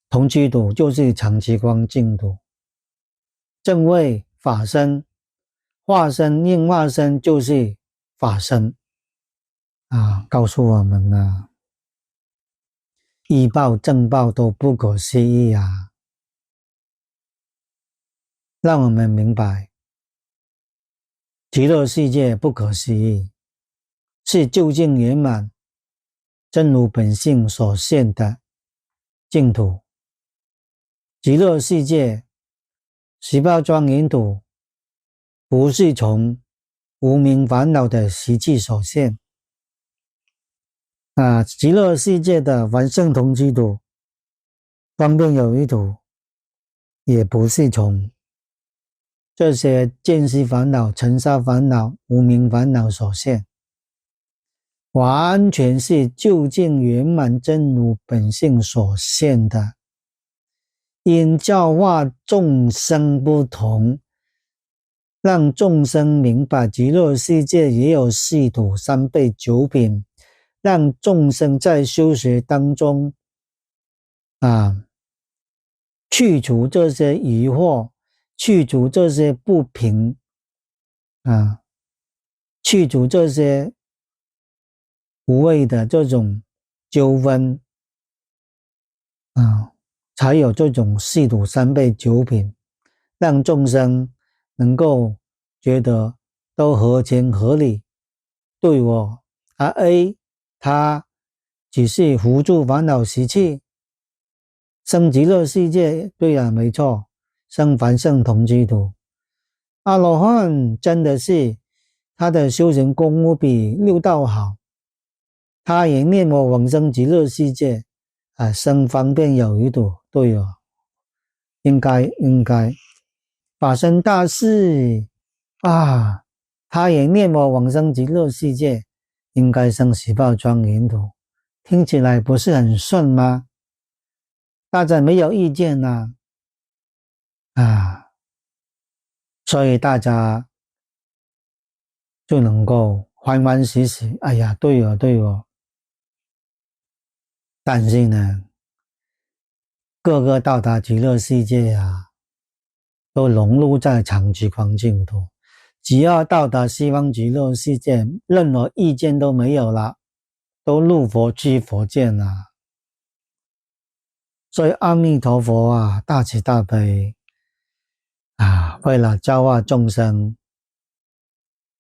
同居土就是常寂光净土，正为法身，化身应化身就是法身告诉我们依报正报都不可思议让我们明白极乐世界不可思议，是究竟圆满真如本性所现的净土。极乐世界十八庄严土不是从无明烦恼的习气所现极乐世界的凡圣同居土方便有余土，也不是从这些见识烦恼、尘沙烦恼、无明烦恼所现，完全是究竟圆满真如本性所现的。因教化众生不同，让众生明白极乐世界也有四土三辈九品，让众生在修学当中去除这些疑惑，去除这些不平去除这些无谓的这种纠纷才有这种四土三辈九品，让众生能够觉得都合情合理。对我A 他只是扶助烦恼习气，生极乐世界，对啊，没错，生凡圣同居土。阿罗汉真的是他的修行功夫比六道好，他也念我往生极乐世界生方便有余土，对哦，应该发生大事他也念我往生极乐世界，应该生喜报庄严土，听起来不是很顺吗？大家没有意见所以大家就能够欢欢喜喜，哎呀，对哦对哦。但是呢，个个到达极乐世界都融入在常寂光净土，只要到达西方极乐世界，任何意见都没有了，都入佛居佛见了。所以阿弥陀佛大慈大悲为了教化众生，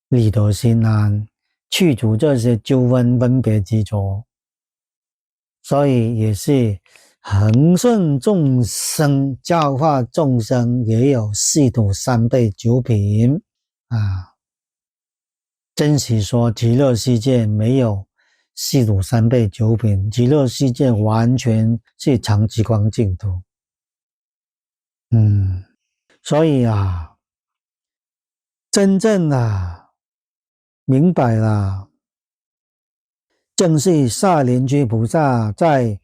利得心安，去除这些纠纷分别执着，所以也是恒顺众生，教化众生，也有四土三辈九品真实说极乐世界没有四土三辈九品，极乐世界完全是常寂光净土。所以真正明白了，正是萨莲居菩萨在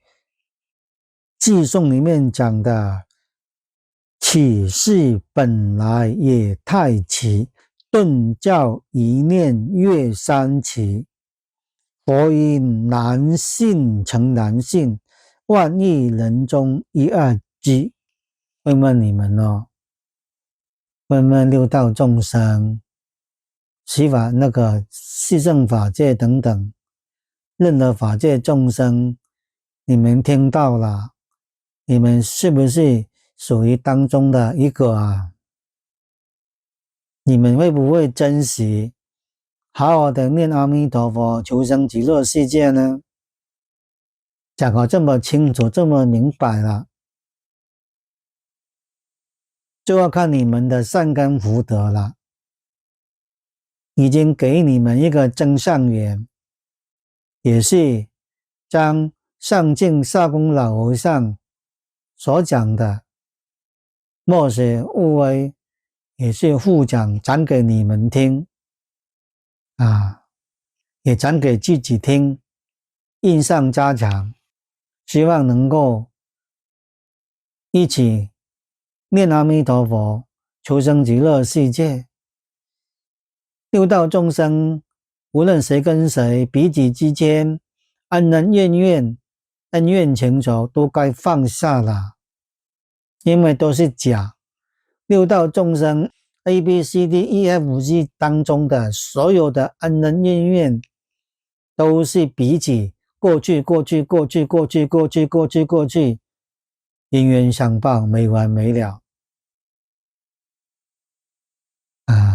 偈颂里面讲的，此事本来也太奇，顿教一念越三奇。佛因难信成难信，万亿人中一二机。问问你们问问六道众生，十法那个四圣法界等等，任何法界众生，你们听到了，你们是不是属于当中的一个你们会不会珍惜好好的念阿弥陀佛，求生极乐世界呢？讲得这么清楚，这么明白了，就要看你们的善根福德了。已经给你们一个真相缘，也是将上净萨公老和尚所讲的莫学无为，也是互讲给你们听也讲给自己听，印上加强，希望能够一起念阿弥陀佛，求生极乐世界。六道众生无论谁跟谁，彼此之间恩恩怨怨、恩怨情仇都该放下了，因为都是假。六道众生 ABCDEFG 当中的所有的恩恩怨怨，都是彼此过去冤冤相报，没完没了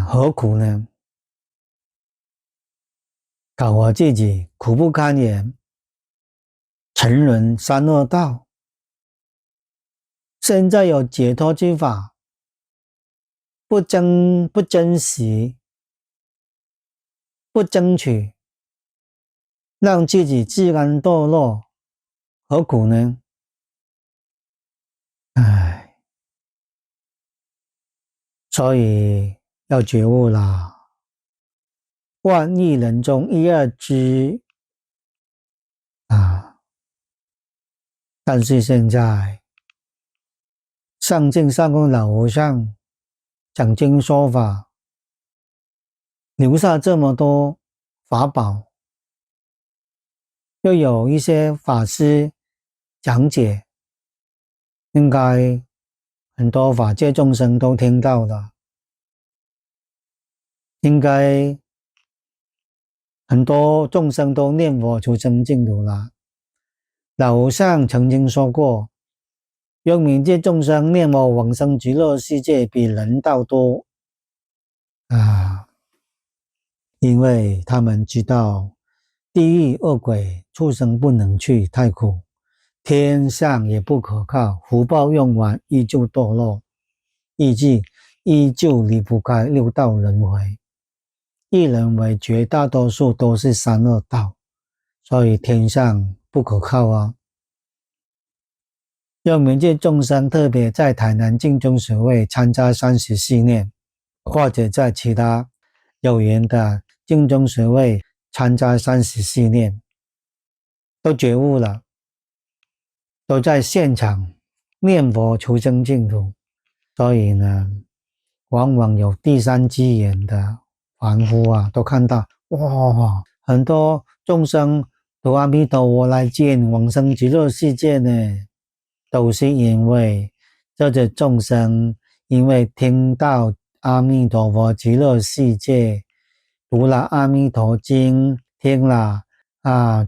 何苦呢？搞我自己苦不堪言，沉沦三恶道。现在有解脱之法，不珍惜，不争取，让自己自甘堕落，何苦呢？唉，所以要觉悟啦，万亿人中一二知啊！但是现在上进上供老和尚讲经说法，留下这么多法宝，又有一些法师讲解，应该很多法界众生都听到了，应该很多众生都念佛求生净土了。老和尚曾经说过，用冥界众生念佛往生极乐世界比人道多啊，因为他们知道地狱恶鬼畜生不能去，太苦，天上也不可靠，福报用完依旧堕落，依旧离不开六道轮回。一人为绝大多数都是三恶道，所以天上不可靠啊。用冥界众生特别在台南净宗学会参加34念，或者在其他有缘的净宗学会参加34念，都觉悟了，都在现场念佛求生净土。所以呢，往往有第三机缘的凡夫啊，都看到哇，很多众生读阿弥陀佛来见往生极乐世界呢，都是因为这些众生因为听到阿弥陀佛极乐世界，读了阿弥陀经，听了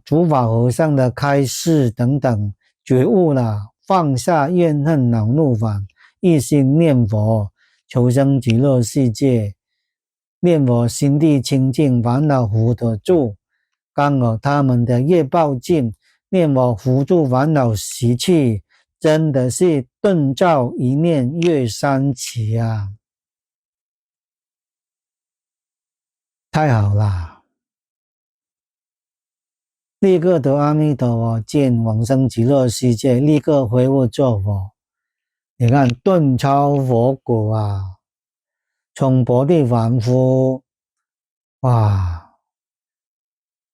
诸法和尚的开示等等，觉悟了，放下怨恨恼怒烦，一心念佛求生极乐世界，念佛心地清净，烦恼扶得住，刚好他们的业报尽，念佛扶住烦恼习气，真的是顿照一念越三奇啊！太好了，立刻得阿弥陀佛见往生极乐世界，立刻恢复做佛。你看顿超佛果啊，从薄地凡夫，哇，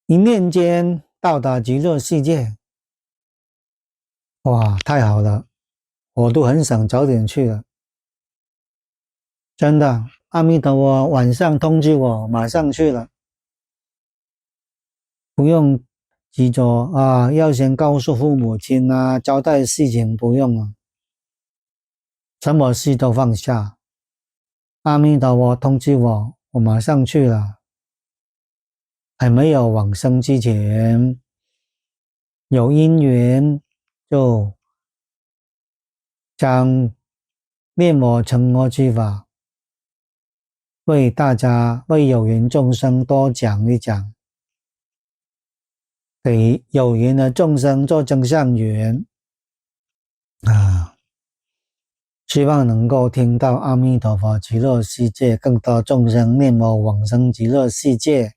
一念间到达极乐世界，哇，太好了，我都很想早点去了。真的，阿弥陀佛晚上通知我，马上去了，不用急着啊，要先告诉父母亲啊，交代事情不用了，什么事都放下。阿弥陀佛通知我，我马上去了。还没有往生之前，有因缘就将念佛成佛之法为大家为有缘众生多讲一讲，给有缘的众生做增上缘啊，希望能够听到阿弥陀佛极乐世界，更多众生念佛往生极乐世界。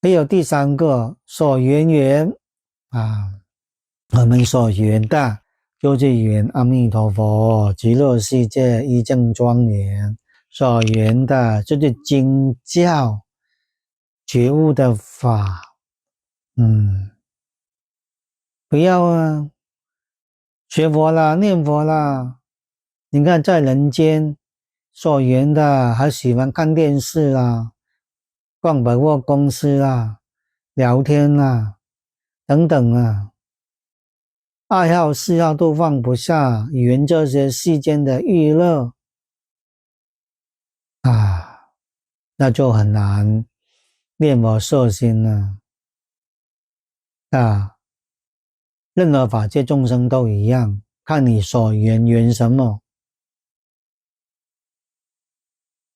还有第三个所缘啊，我们所缘的就是缘阿弥陀佛极乐世界一正庄严，所缘的就是经教觉悟的法。不要学佛啦，念佛啦，你看在人间所缘的还喜欢看电视啦，逛百货公司啦，聊天啦，等等啊，爱好嗜好都放不下，缘这些世间的娱乐啊，那就很难念佛摄心了啊。任何法界众生都一样，看你所缘什么，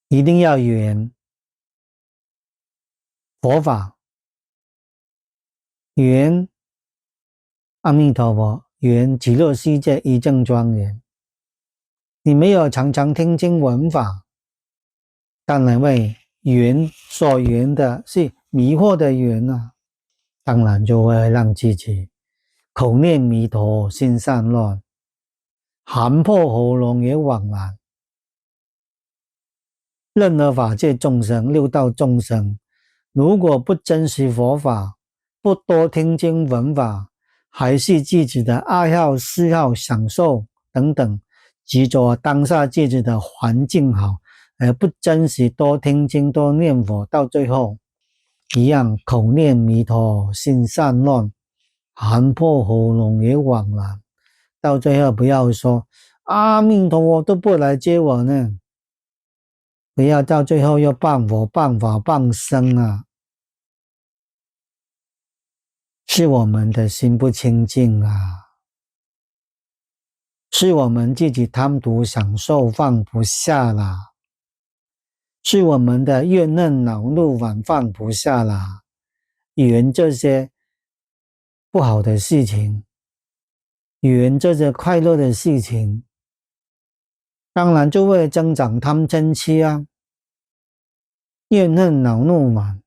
一定要缘佛法，缘阿弥陀佛，缘极乐世界一正庄严。你没有常常听经闻法，当然会所缘的是迷惑的缘啊，当然就会让自己口念弥陀心散乱，喊破喉咙也枉然。任何法界众生、六道众生，如果不珍惜佛法，不多听经闻法，还是自己的爱好、嗜好、享受等等，执着当下自己的环境好，而不珍惜多听经、多念佛，到最后一样口念弥陀，心散乱，喊破喉咙也枉然。到最后不要说阿弥陀佛都不来接我呢，不要到最后又谤佛、谤法、谤僧啊！是我们的心不清净啊，是我们自己贪图享受放不下啦，是我们的怨恨恼怒反放不下啦。缘这些不好的事情，缘这些快乐的事情，当然就会增长贪嗔痴啊，怨恨恼怒嘛。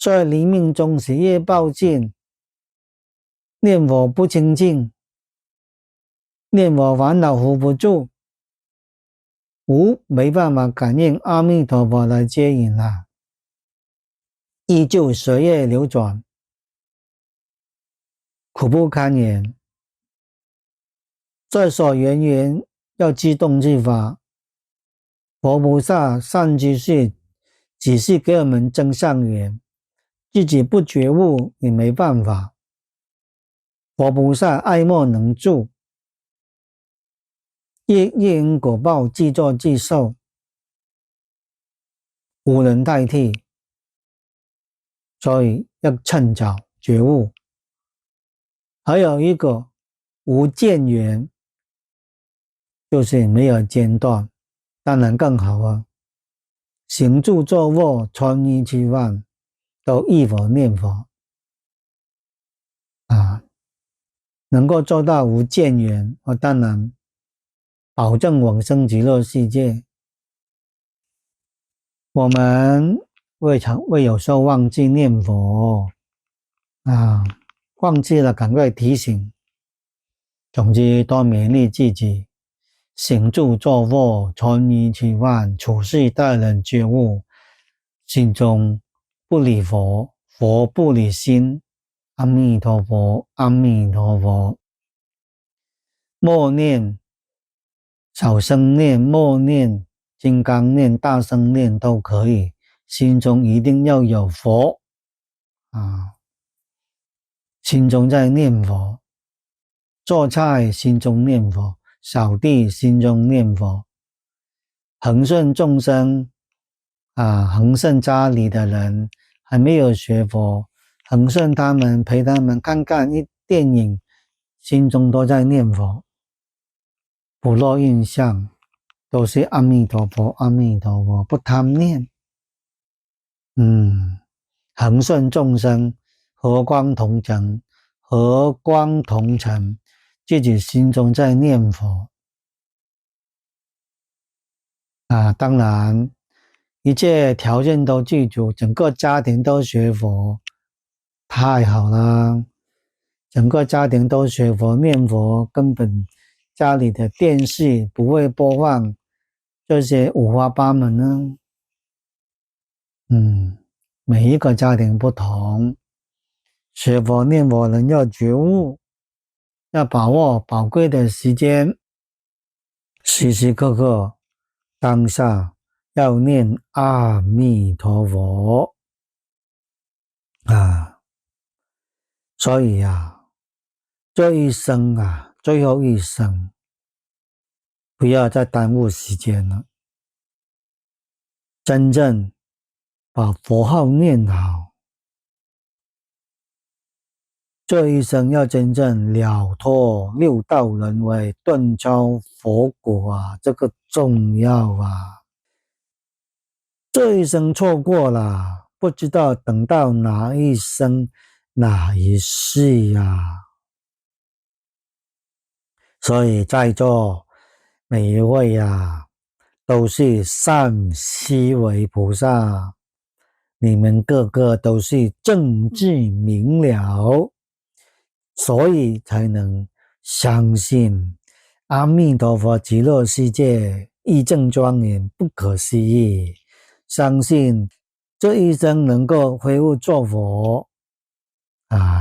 所以临命终时业报尽，念佛不清净，念佛烦恼扶不住，没办法感应阿弥陀佛来接引了，依旧随业流转，苦不堪言。这所缘要自动自发，佛菩萨善知识只是给我们增上缘，自己不觉悟也没办法。佛菩萨爱莫能助，业因果报自作自受，无人代替，所以要趁早觉悟。还有一个无间缘，就是没有间断，当然更好啊。行住坐卧穿衣吃饭都忆佛念佛啊，能够做到无间缘，当然保证往生极乐世界。我们会有时候忘记念佛啊，忘记了赶快提醒。总之多勉励自己，行住坐卧穿衣吃饭处事待人觉悟，心中不离佛，佛不离心。阿弥陀佛，阿弥陀佛。默念、小声念、默念、金刚念、大声念都可以，心中一定要有佛啊！心中在念佛，做菜心中念佛，扫地心中念佛，恒顺众生啊，恒顺家里的人还没有学佛，恒顺他们，陪他们看看电影，心中都在念佛，不落印象，都是阿弥陀佛，阿弥陀佛，不贪念。恒顺众生，和光同尘，和光同尘，自己心中在念佛啊。当然，一切条件都具足，整个家庭都学佛，太好了。整个家庭都学佛念佛，根本家里的电视不会播放这些五花八门呢。每一个家庭不同，学佛念佛人要觉悟，要把握宝贵的时间，时时刻刻当下要念阿弥陀佛啊！所以啊，这一生啊，最后一生，不要再耽误时间了，真正把佛号念好，这一生要真正了脱六道轮回，顿超佛果啊，这个重要啊！这一生错过了，不知道等到哪一生哪一世啊！所以在座每一位啊，都是善思维菩萨，你们个个都是正智明了，所以才能相信阿弥陀佛极乐世界义正庄严不可思议，相信这一生能够恢复做佛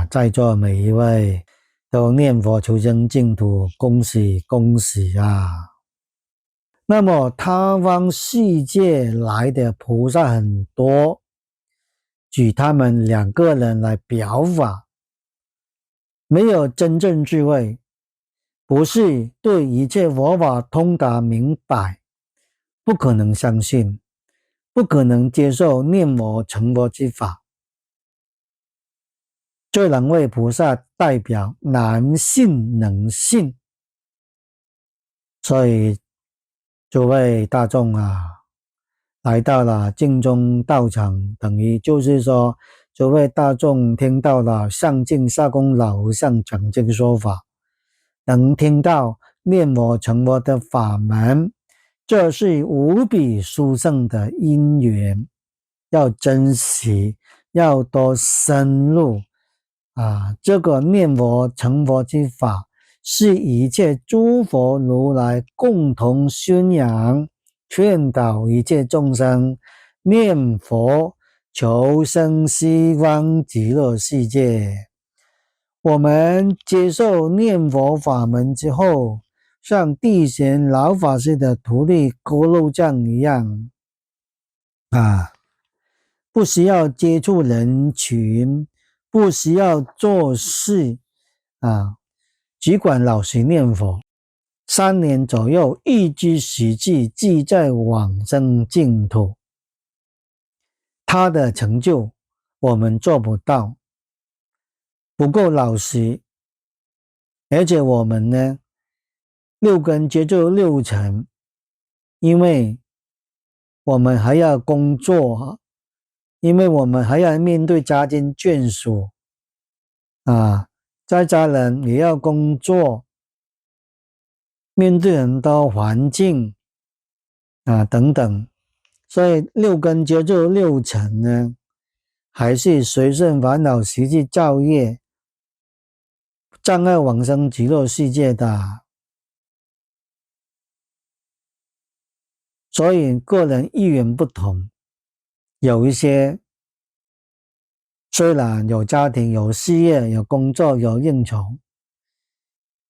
在座每一位都念佛求生净土，恭喜恭喜啊！那么他方世界来的菩萨很多，举他们2个人来表法，没有真正智慧，不是对一切佛法通达明白，不可能相信，不可能接受念佛成佛之法。这2位菩萨代表难信能信，所以诸位大众来到了净宗道场，等于就是说诸位大众听到了上净下供老和尚讲经说法，能听到念佛成佛的法门，这是无比殊胜的因缘，要珍惜，要多深入这个念佛成佛之法，是一切诸佛如来共同宣扬劝导一切众生念佛求生西方极乐世界。我们接受念佛法门之后，像地贤老法师的徒弟郭路藏一样不需要接触人群，不需要做事只管老实念佛，3年左右一知实际，即在往生净土。他的成就我们做不到，不够老实，而且我们呢6根接触6尘，因为我们还要工作，因为我们还要面对家庭眷属在家人也要工作，面对很多环境等等，所以6根接触6尘呢，还是随顺烦恼习气造业，障碍往生极乐世界的。所以个人意愿不同，有一些虽然有家庭、有事业、有工作、有应酬，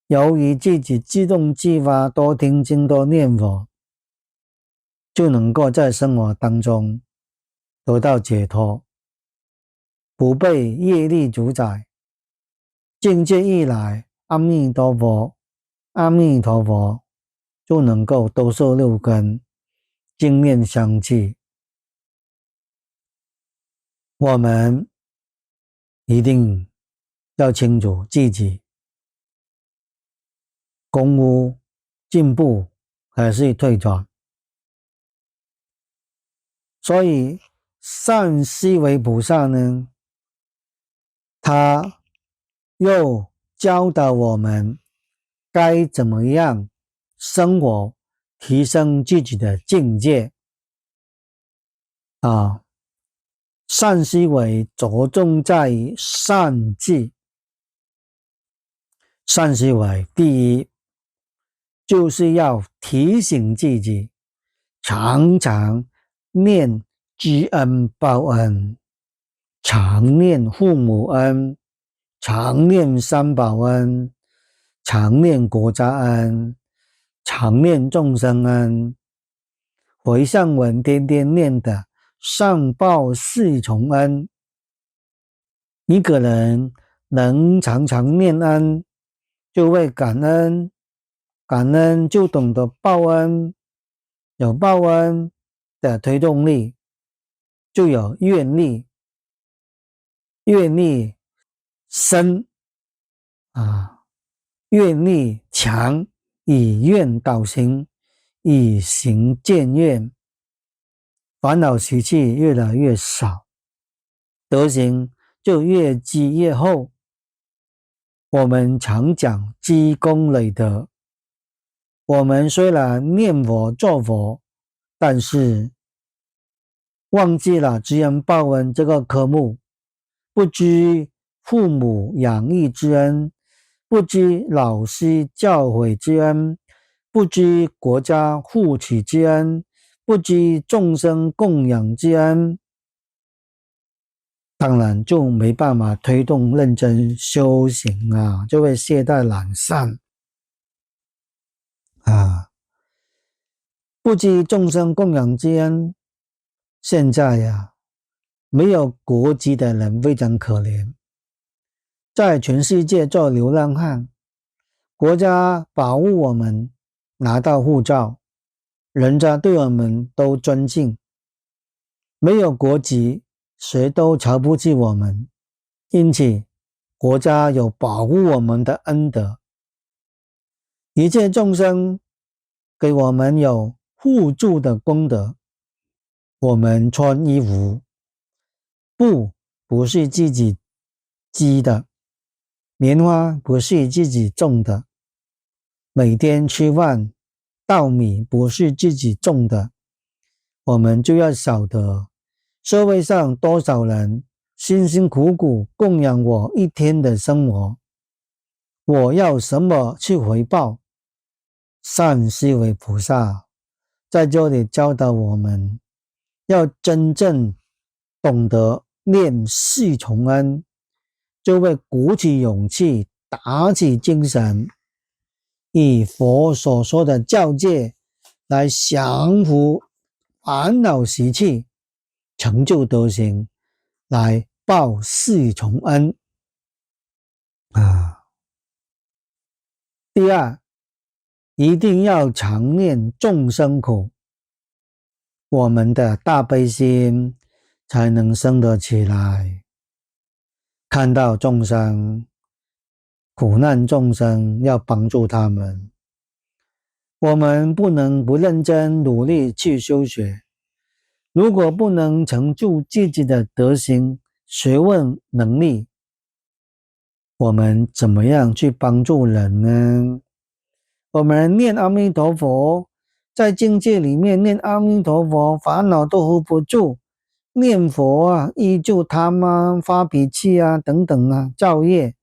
由于自己自动自发多听经多念佛，就能够在生活当中得到解脱，不被业力主宰。境界一来，阿弥陀佛，阿弥陀佛，就能够兜摄6根，经念相继。我们一定要清楚自己功夫进步还是退转。所以善思维菩萨呢，他又教导我们该怎么样生活，提升自己的境界善思维着重在于善记。善思维第一就是要提醒自己常常念知恩报恩，常念父母恩，常念三宝恩，常念国家恩，常念众生恩。回向文天天念的上报4重恩，一个人能常常念恩，就会感恩，感恩就懂得报恩，有报恩的推动力，就有愿力，愿力深愿力强，以愿导行，以行见愿，烦恼习气越来越少，德行就越积越厚。我们常讲积功累德，我们虽然念佛做佛，但是忘记了知恩报恩这个科目，不知父母养育之恩，不知老师教诲之恩，不知国家护持之恩，不知众生供养之恩，当然就没办法推动认真修行啊，就会懈怠懒散啊。不知众生供养之恩，现在呀，没有国籍的人非常可怜，在全世界做流浪汉，国家保护我们，拿到护照，人家对我们都尊敬。没有国籍，谁都瞧不起我们，因此国家有保护我们的恩德。一切众生给我们有互助的功德。我们穿衣服，布不是自己织的，棉花不是自己种的，每天吃饭，稻米不是自己种的。我们就要晓得，社会上多少人辛辛苦苦供养我一天的生活，我要什么去回报？善思维菩萨在这里教导我们，要真正懂得念四重恩，就会鼓起勇气，打起精神，以佛所说的教戒来降伏烦恼习气，成就德行，来报四重恩啊。第二，一定要常念众生苦，我们的大悲心才能生得起来。看到众生苦难，众生要帮助他们，我们不能不认真努力去修学。如果不能成就自己的德行、学问、能力，我们怎么样去帮助人呢？我们念阿弥陀佛，在境界里面念阿弥陀佛，烦恼都 hold 不住。念佛啊，依旧贪啊，发脾气啊，等等啊，造业，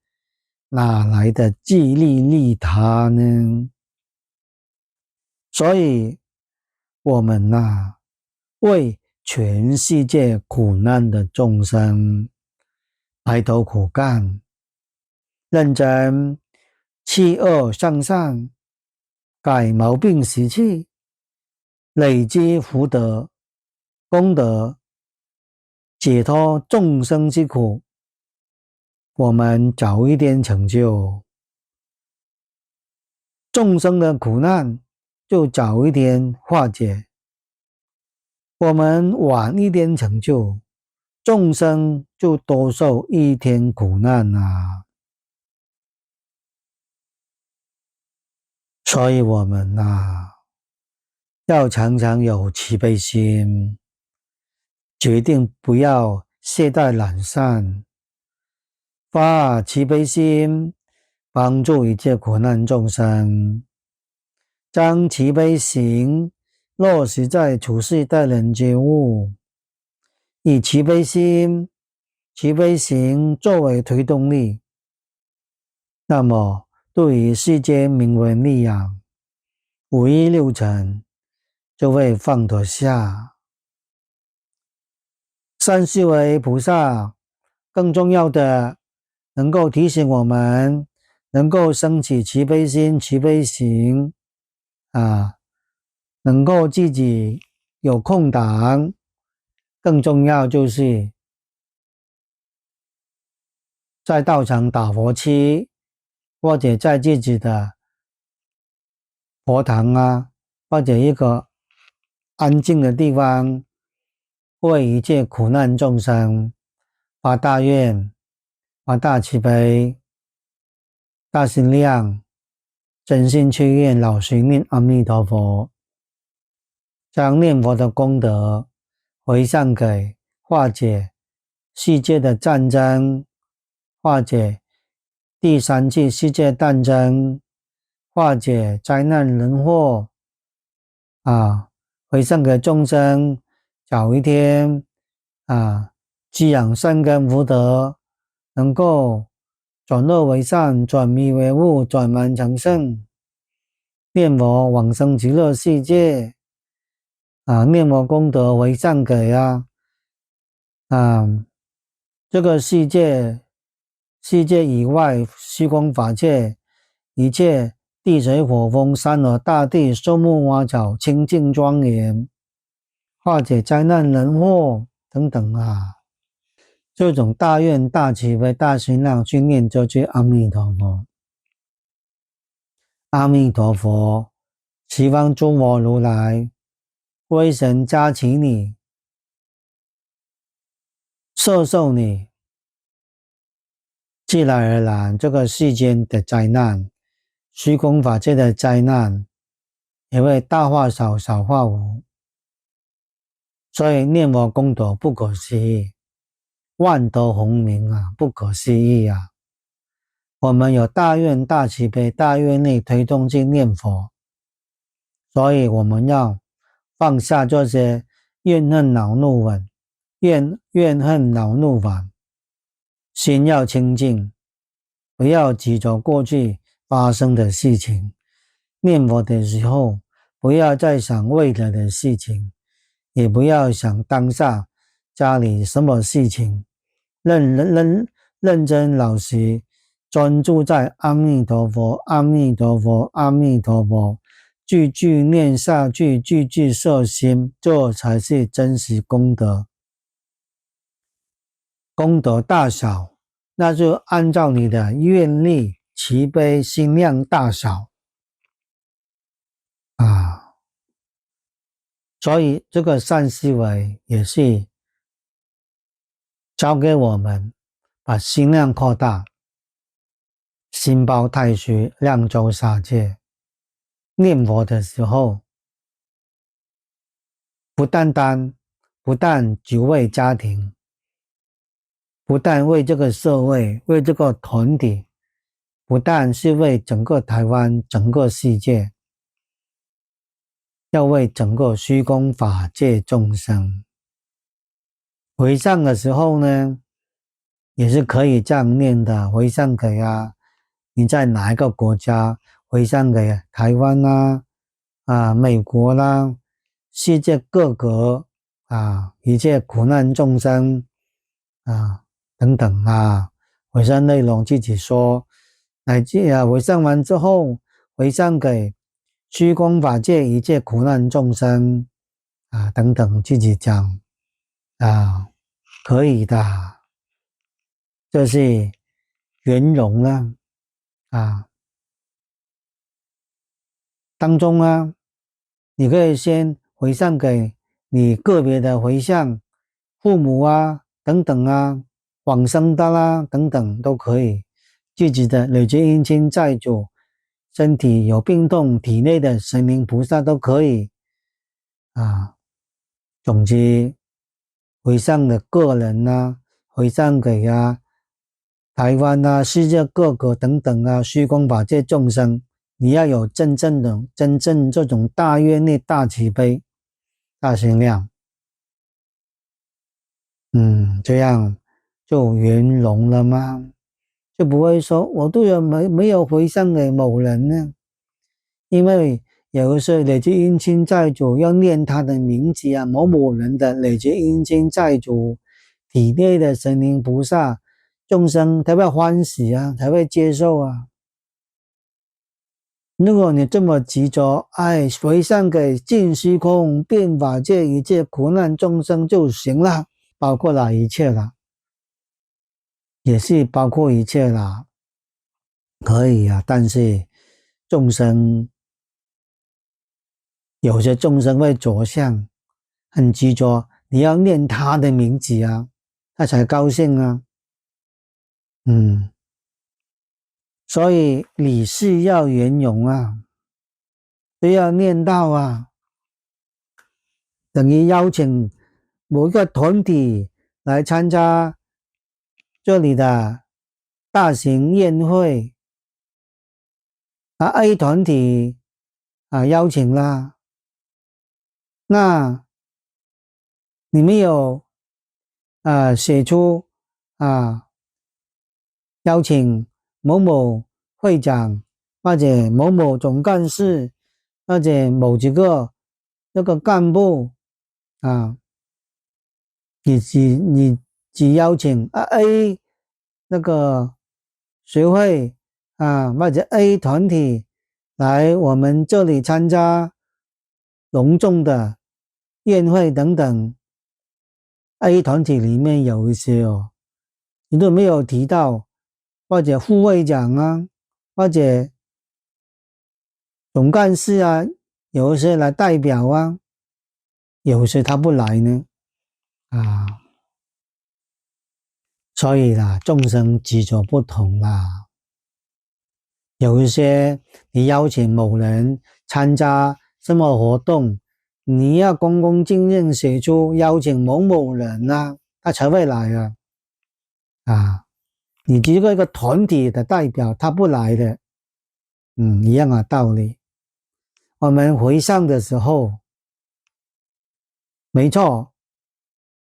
哪来的自利利他呢？所以，我们为全世界苦难的众生埋头苦干，认真弃恶向善，改毛病习气，累积福德功德，解脱众生之苦，我们早一点成就众生的苦难，就早一点化解。我们晚一点成就，众生就多受一天苦难啊。所以我们要常常有慈悲心，决定不要懈怠懒散，发慈悲心，帮助一切苦难众生，将慈悲行落实在处世待人接物，以慈悲心、慈悲行作为推动力，那么对于世间名闻利养、五欲六尘就会放得下。善思维菩萨更重要的，能够提醒我们，能够升起慈悲心、慈悲行能够自己有空档，更重要就是在道场打佛七，或者在自己的佛堂或者一个安静的地方，为一切苦难众生发大愿、发大慈悲、大心量，真心去愿老实念阿弥陀佛，将念佛的功德回向给化解世界的战争，化解第三次世界战争，化解灾难人祸回向给众生，早一天滋养善根福德，能够转恶为善，转迷为悟，转满成圣，念佛往生极乐世界念佛功德为上给这个世界以外虚空法界一切地水火风山河大地树木花草清净庄严，化解灾难人祸等等这种大愿大慈悲大心量去念这句阿弥陀佛。阿弥陀佛，十方诸佛如来威神加持你，摄受你，自然而然这个世间的灾难，虚空法界的灾难也会大化小，小化无。所以念佛功德不可思议，万德洪名不可思议我们有大愿大慈悲大愿力推动去念佛，所以我们要放下这些怨恨恼怒烦，怨恨恼怒烦，心要清净，不要执着过去发生的事情。念佛的时候，不要再想未来的事情，也不要想当下家里什么事情，认真老实专注在阿弥陀佛阿弥陀佛阿弥陀佛，句句念下去，句句摄心，这才是真实功德。功德大小，那就按照你的愿力慈悲心量大小所以这个善思维也是教给我们把心量扩大，心包太虚，量周沙界。念佛的时候，不但只为家庭，不但为这个社会，为这个团体，不但是为整个台湾，整个世界，要为整个虚空法界众生。回向的时候呢，也是可以这样念的，回向给你在哪一个国家，回向给台湾美国啦，世界各国一切苦难众生等等回向内容自己说，回向完之后，回向给虚空法界一切苦难众生等等自己讲可以的，这是圆融当中你可以先回向给你个别的回向父母等等往生的等等都可以，自己的累劫冤亲债主，身体有病痛，体内的神灵菩萨都可以总之回向的个人回向给台湾世界各国等等虚空法界众生，你要有真正这种大愿力大慈悲大心量这样就圆融了吗？就不会说我都没有回向给某人呢，因为有的时候累积冤亲债主要念他的名字某某人的累积冤亲债主体内的神灵菩萨众生才会欢喜才会接受如果你这么执着回向给尽虚空遍法界一切苦难众生就行了，包括了一切了，也是包括一切了，可以但是众生有些众生会着相，很执着，你要念他的名字他才高兴所以理事要圆融都要念到等于邀请某一个团体来参加这里的大型宴会A 团体邀请啦，那你们有写出邀请某某会長或者某某總幹事或者某幾個那個幹部啊，你只邀請A 那個學會啊或者 A 團體來我們這裡參加隆重的宴會等等。A 團體裡面有一些你都沒有提到，或者副會長啊，或者總幹事啊，有一些來代表啊，有一些他不來呢啊，所以啦，眾生執着不同啦。有一些你邀請某人參加什麼活動，你要恭恭敬敬寫出邀請某某人啊，他才會來啊。你這個一個團體的代表他不來的，一樣的道理。我們回向的時候，沒錯，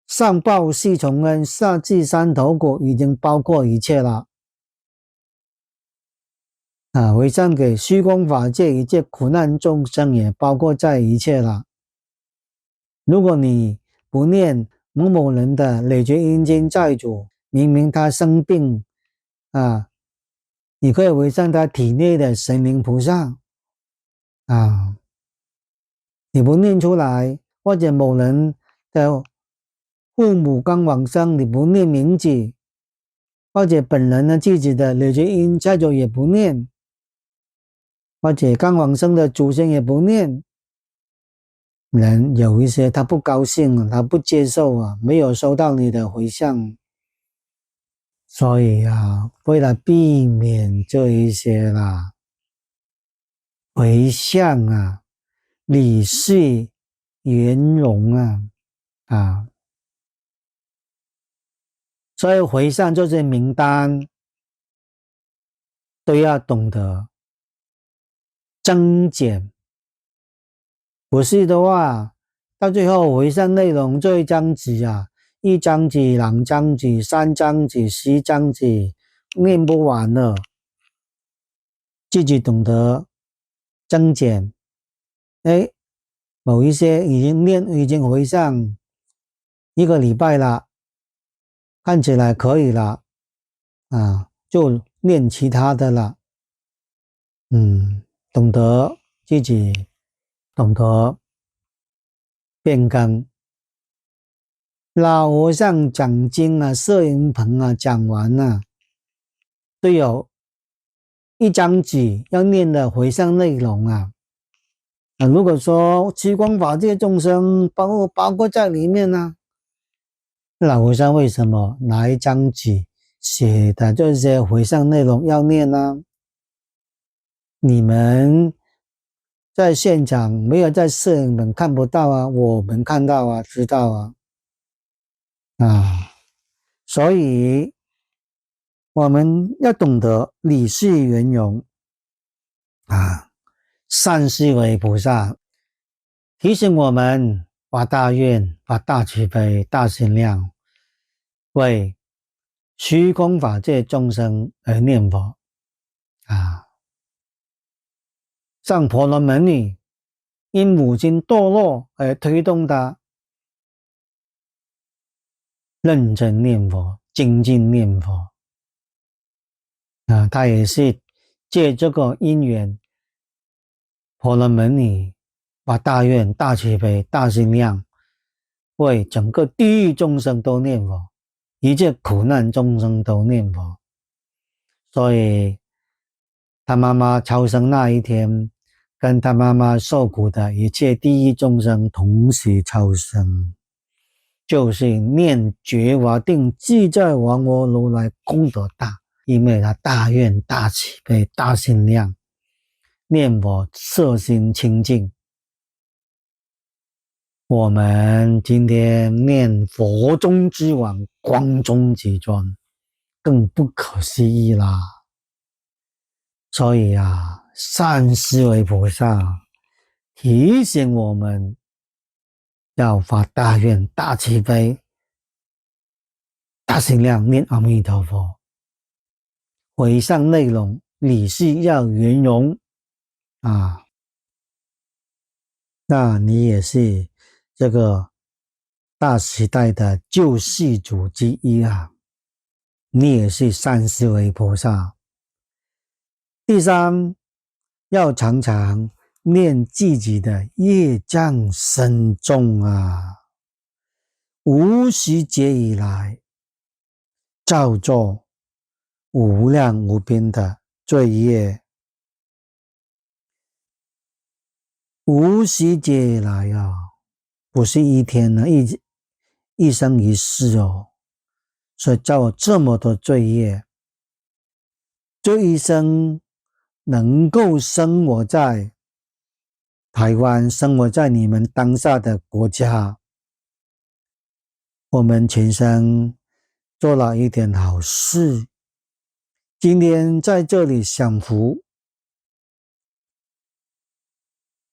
上報四重恩，下濟三頭骨，已經包括一切了啊！回向給虛空法界一切苦難眾生，也包括在一切了。如果你不念某某人的累劫陰間債主，明明他生病啊，你可以回向他體內的神靈菩薩啊，你不念出來，或者某人的父母剛往生，你不念名字，或者本人呢自己的累劫陰債主也不念，或者剛往生的祖先也不念，人有一些他不高興，他不接受沒有收到你的回向。所以為了避免這一些啦，回向理事圓融所以回向這些名單都要懂得增減，不是的話，到最後回向內容這一張紙一張紙、兩張紙、三張紙、10張紙，念不完了。自己懂得增減。某一些已經回向1個禮拜了，看起來可以了就念其他的了。懂得自己懂得變更。老和尚講經攝影棚講完都有一張紙要念的回向內容如果說虛空法界眾生包括在裡面老和尚為什麼拿一張紙寫的這些回向內容要念呢？你們在現場沒有在攝影棚看不到我們看到知道所以我們要懂得理事圓融善思維菩薩提醒我們發大願、發大慈悲、大心量，為虛空法界眾生而念佛像婆羅門女因母親墮落而推動她認真念佛、精進念佛她也是借這個因緣，婆羅門女發大願、大慈悲、大心量，為整個地獄眾生都念佛，一切苦難眾生都念佛。所以他媽媽超生那一天，跟他媽媽受苦的一切地獄眾生同時超生，就是念覺華定自在王我如來功德大，因為他大願、大慈悲、大心量，念佛色心清淨。我們今天念佛中之王，光中之尊，更不可思議啦。所以善思維菩薩提醒我們要發大願、大慈悲、大心量，念阿彌陀佛，回向内容，理是要圆融啊。那你也是这个大时代的救世主之一啊，你也是三思维菩萨。第三，要常常念自己的业障深重啊，无始劫以来造作无量无边的罪业，无始劫以来啊，不是一天呢，一生一世哦，所以造这么多罪业，这一生能够生活在台湾，生活在你们当下的国家，我们全身做了一点好事，今天在这里享福，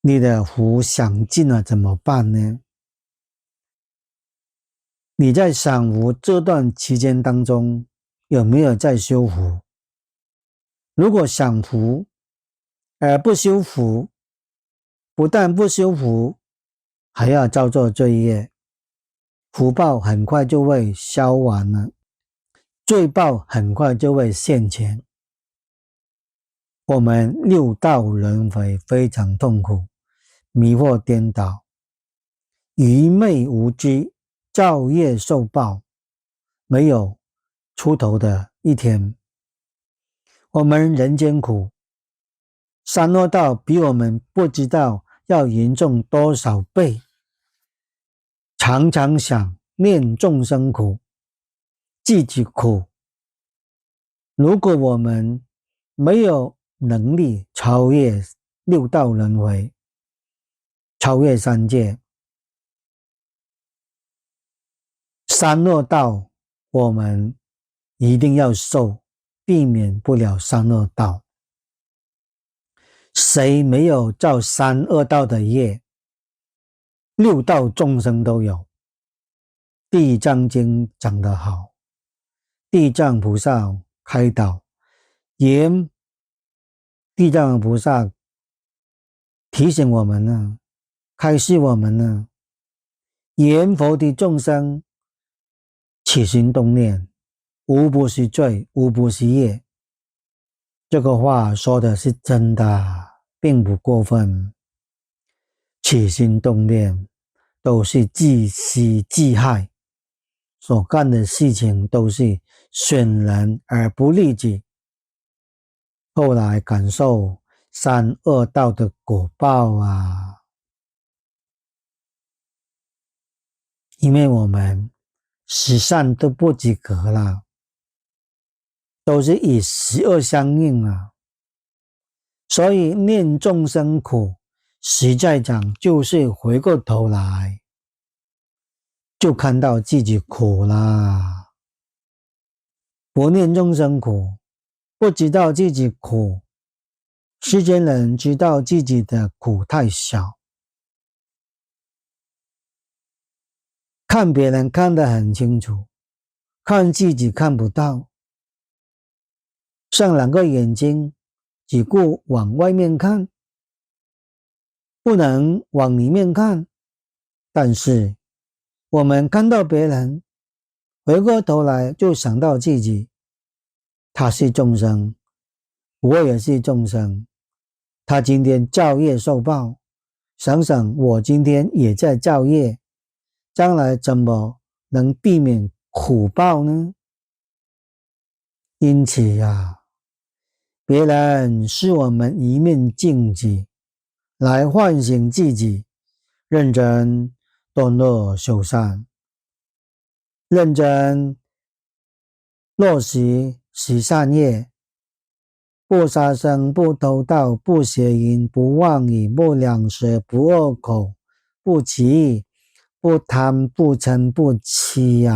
你的福享尽了怎么办呢？你在享福这段期间当中，有没有在修福？如果享福而不修福，不但不修福，还要造作罪业，福报很快就会消完了，罪报很快就会现前。我们六道轮回非常痛苦，迷惑颠倒，愚昧无知，造业受报，没有出头的一天。我们人间苦，三恶道比我们不知道要严重多少倍。常常想念众生苦，自己苦。如果我们没有能力超越六道轮回，超越三界，三恶道我们一定要受，避免不了三恶道。谁没有造三恶道的业，六道众生都有。地藏经讲得好，地藏菩萨开导，地藏菩萨提醒我们呢，开示我们呢，言佛的众生起心动念，无不是罪，无不是业。这个话说的是真的，并不过分。起心动念都是自私自害，所干的事情都是损人而不利己，后来感受三恶道的果报啊！因为我们十善都不及格了，都是以十恶相应啊，所以念众生苦，实在讲就是回过头来就看到自己苦啦。不念众生苦，不知道自己苦，世间人知道自己的苦太小，看别人看得很清楚，看自己看不到，像两个眼睛只顾往外面看，不能往里面看。但是我们看到别人，回过头来就想到自己，他是众生，我也是众生，他今天造业受报，想想我今天也在造业，将来怎么能避免苦报呢？因此啊，别人是我们一面镜子，来唤醒自己，认真顿落修善，认真落实十善业，不杀生，不偷盗，不邪淫，不妄语，不两舌，不恶口，不绮语，不贪，不嗔，不欺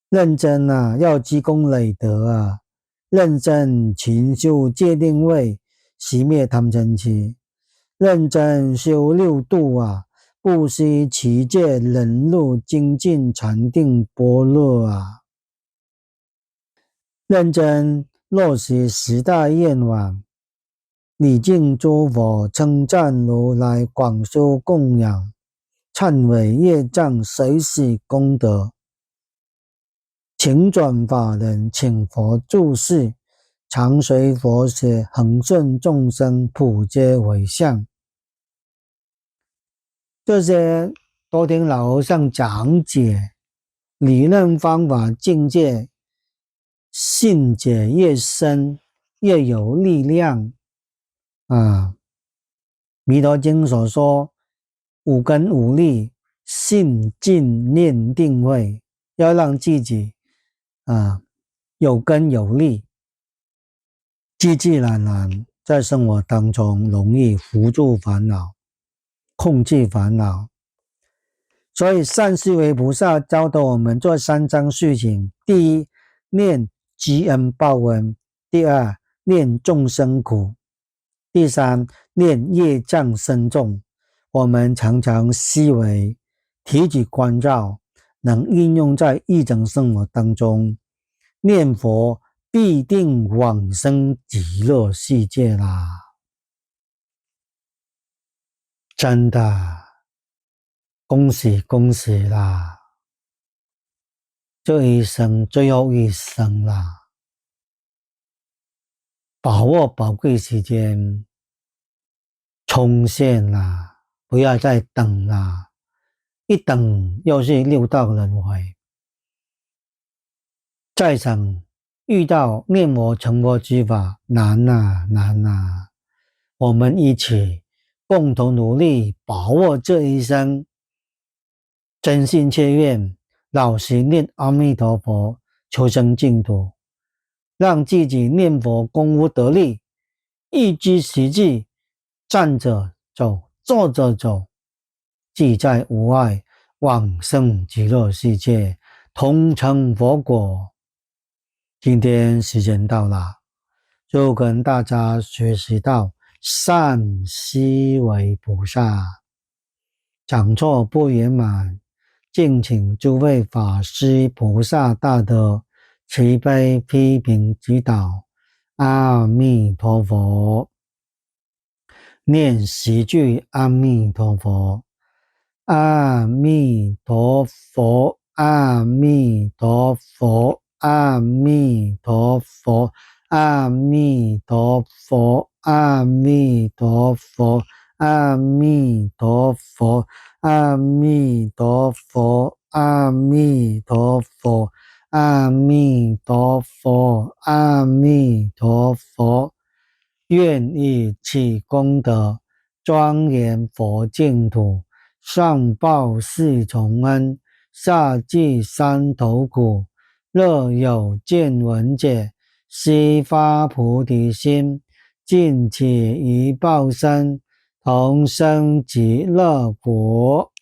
认真要积功累德啊，认真勤修戒定慧，熄灭贪嗔痴，认真修六度啊，不惜持戒忍辱精进禅定般若啊。认真落实十大愿望，礼敬诸佛，称赞如来，广修供养，忏悔业障，随喜功德，请转法轮，请佛住世，常随佛学，恒顺众生，普皆为相。这些都听老和尚讲解理论方法境界，信解越深越有力量啊。弥陀经所说五根五力，信进念定慧，要让自己有根有力，自自然然在生活当中容易扶助烦恼，控制烦恼。所以善思维菩萨教导我们做三桩事情：第一，念积恩报恩；第二，念众生苦；第三，念业障深重。我们常常思维提起关照，能应用在日常生活当中，念佛必定往生极乐世界啦！真的。恭喜恭喜啦！这一生最后一生啦，把握宝贵时间，冲线啦，不要再等啦，一等又是六道轮回。再想遇到念佛成佛之法，难啊难啊！我们一起共同努力，把握这一生，真心切愿，老实念阿弥陀佛，求生净土，让自己念佛功夫得力，一知实际，站着走，坐着走，自在无碍，往生极乐世界，同成佛果。今天时间到了，就跟大家学习到善思维菩萨，讲错不圆满，敬请诸位法师菩萨大德慈悲批评指导。阿弥陀佛。念10句阿弥陀佛，阿弥陀佛，阿弥陀佛，阿弥陀佛，阿弥陀佛，阿弥陀佛，阿弥陀佛，阿弥陀佛，阿弥陀佛，阿弥陀佛，阿弥陀佛。愿以此功德，庄严佛净土，上报四重恩，下济三途苦。若有见闻者，悉发菩提心，尽此一报身，同生极乐国。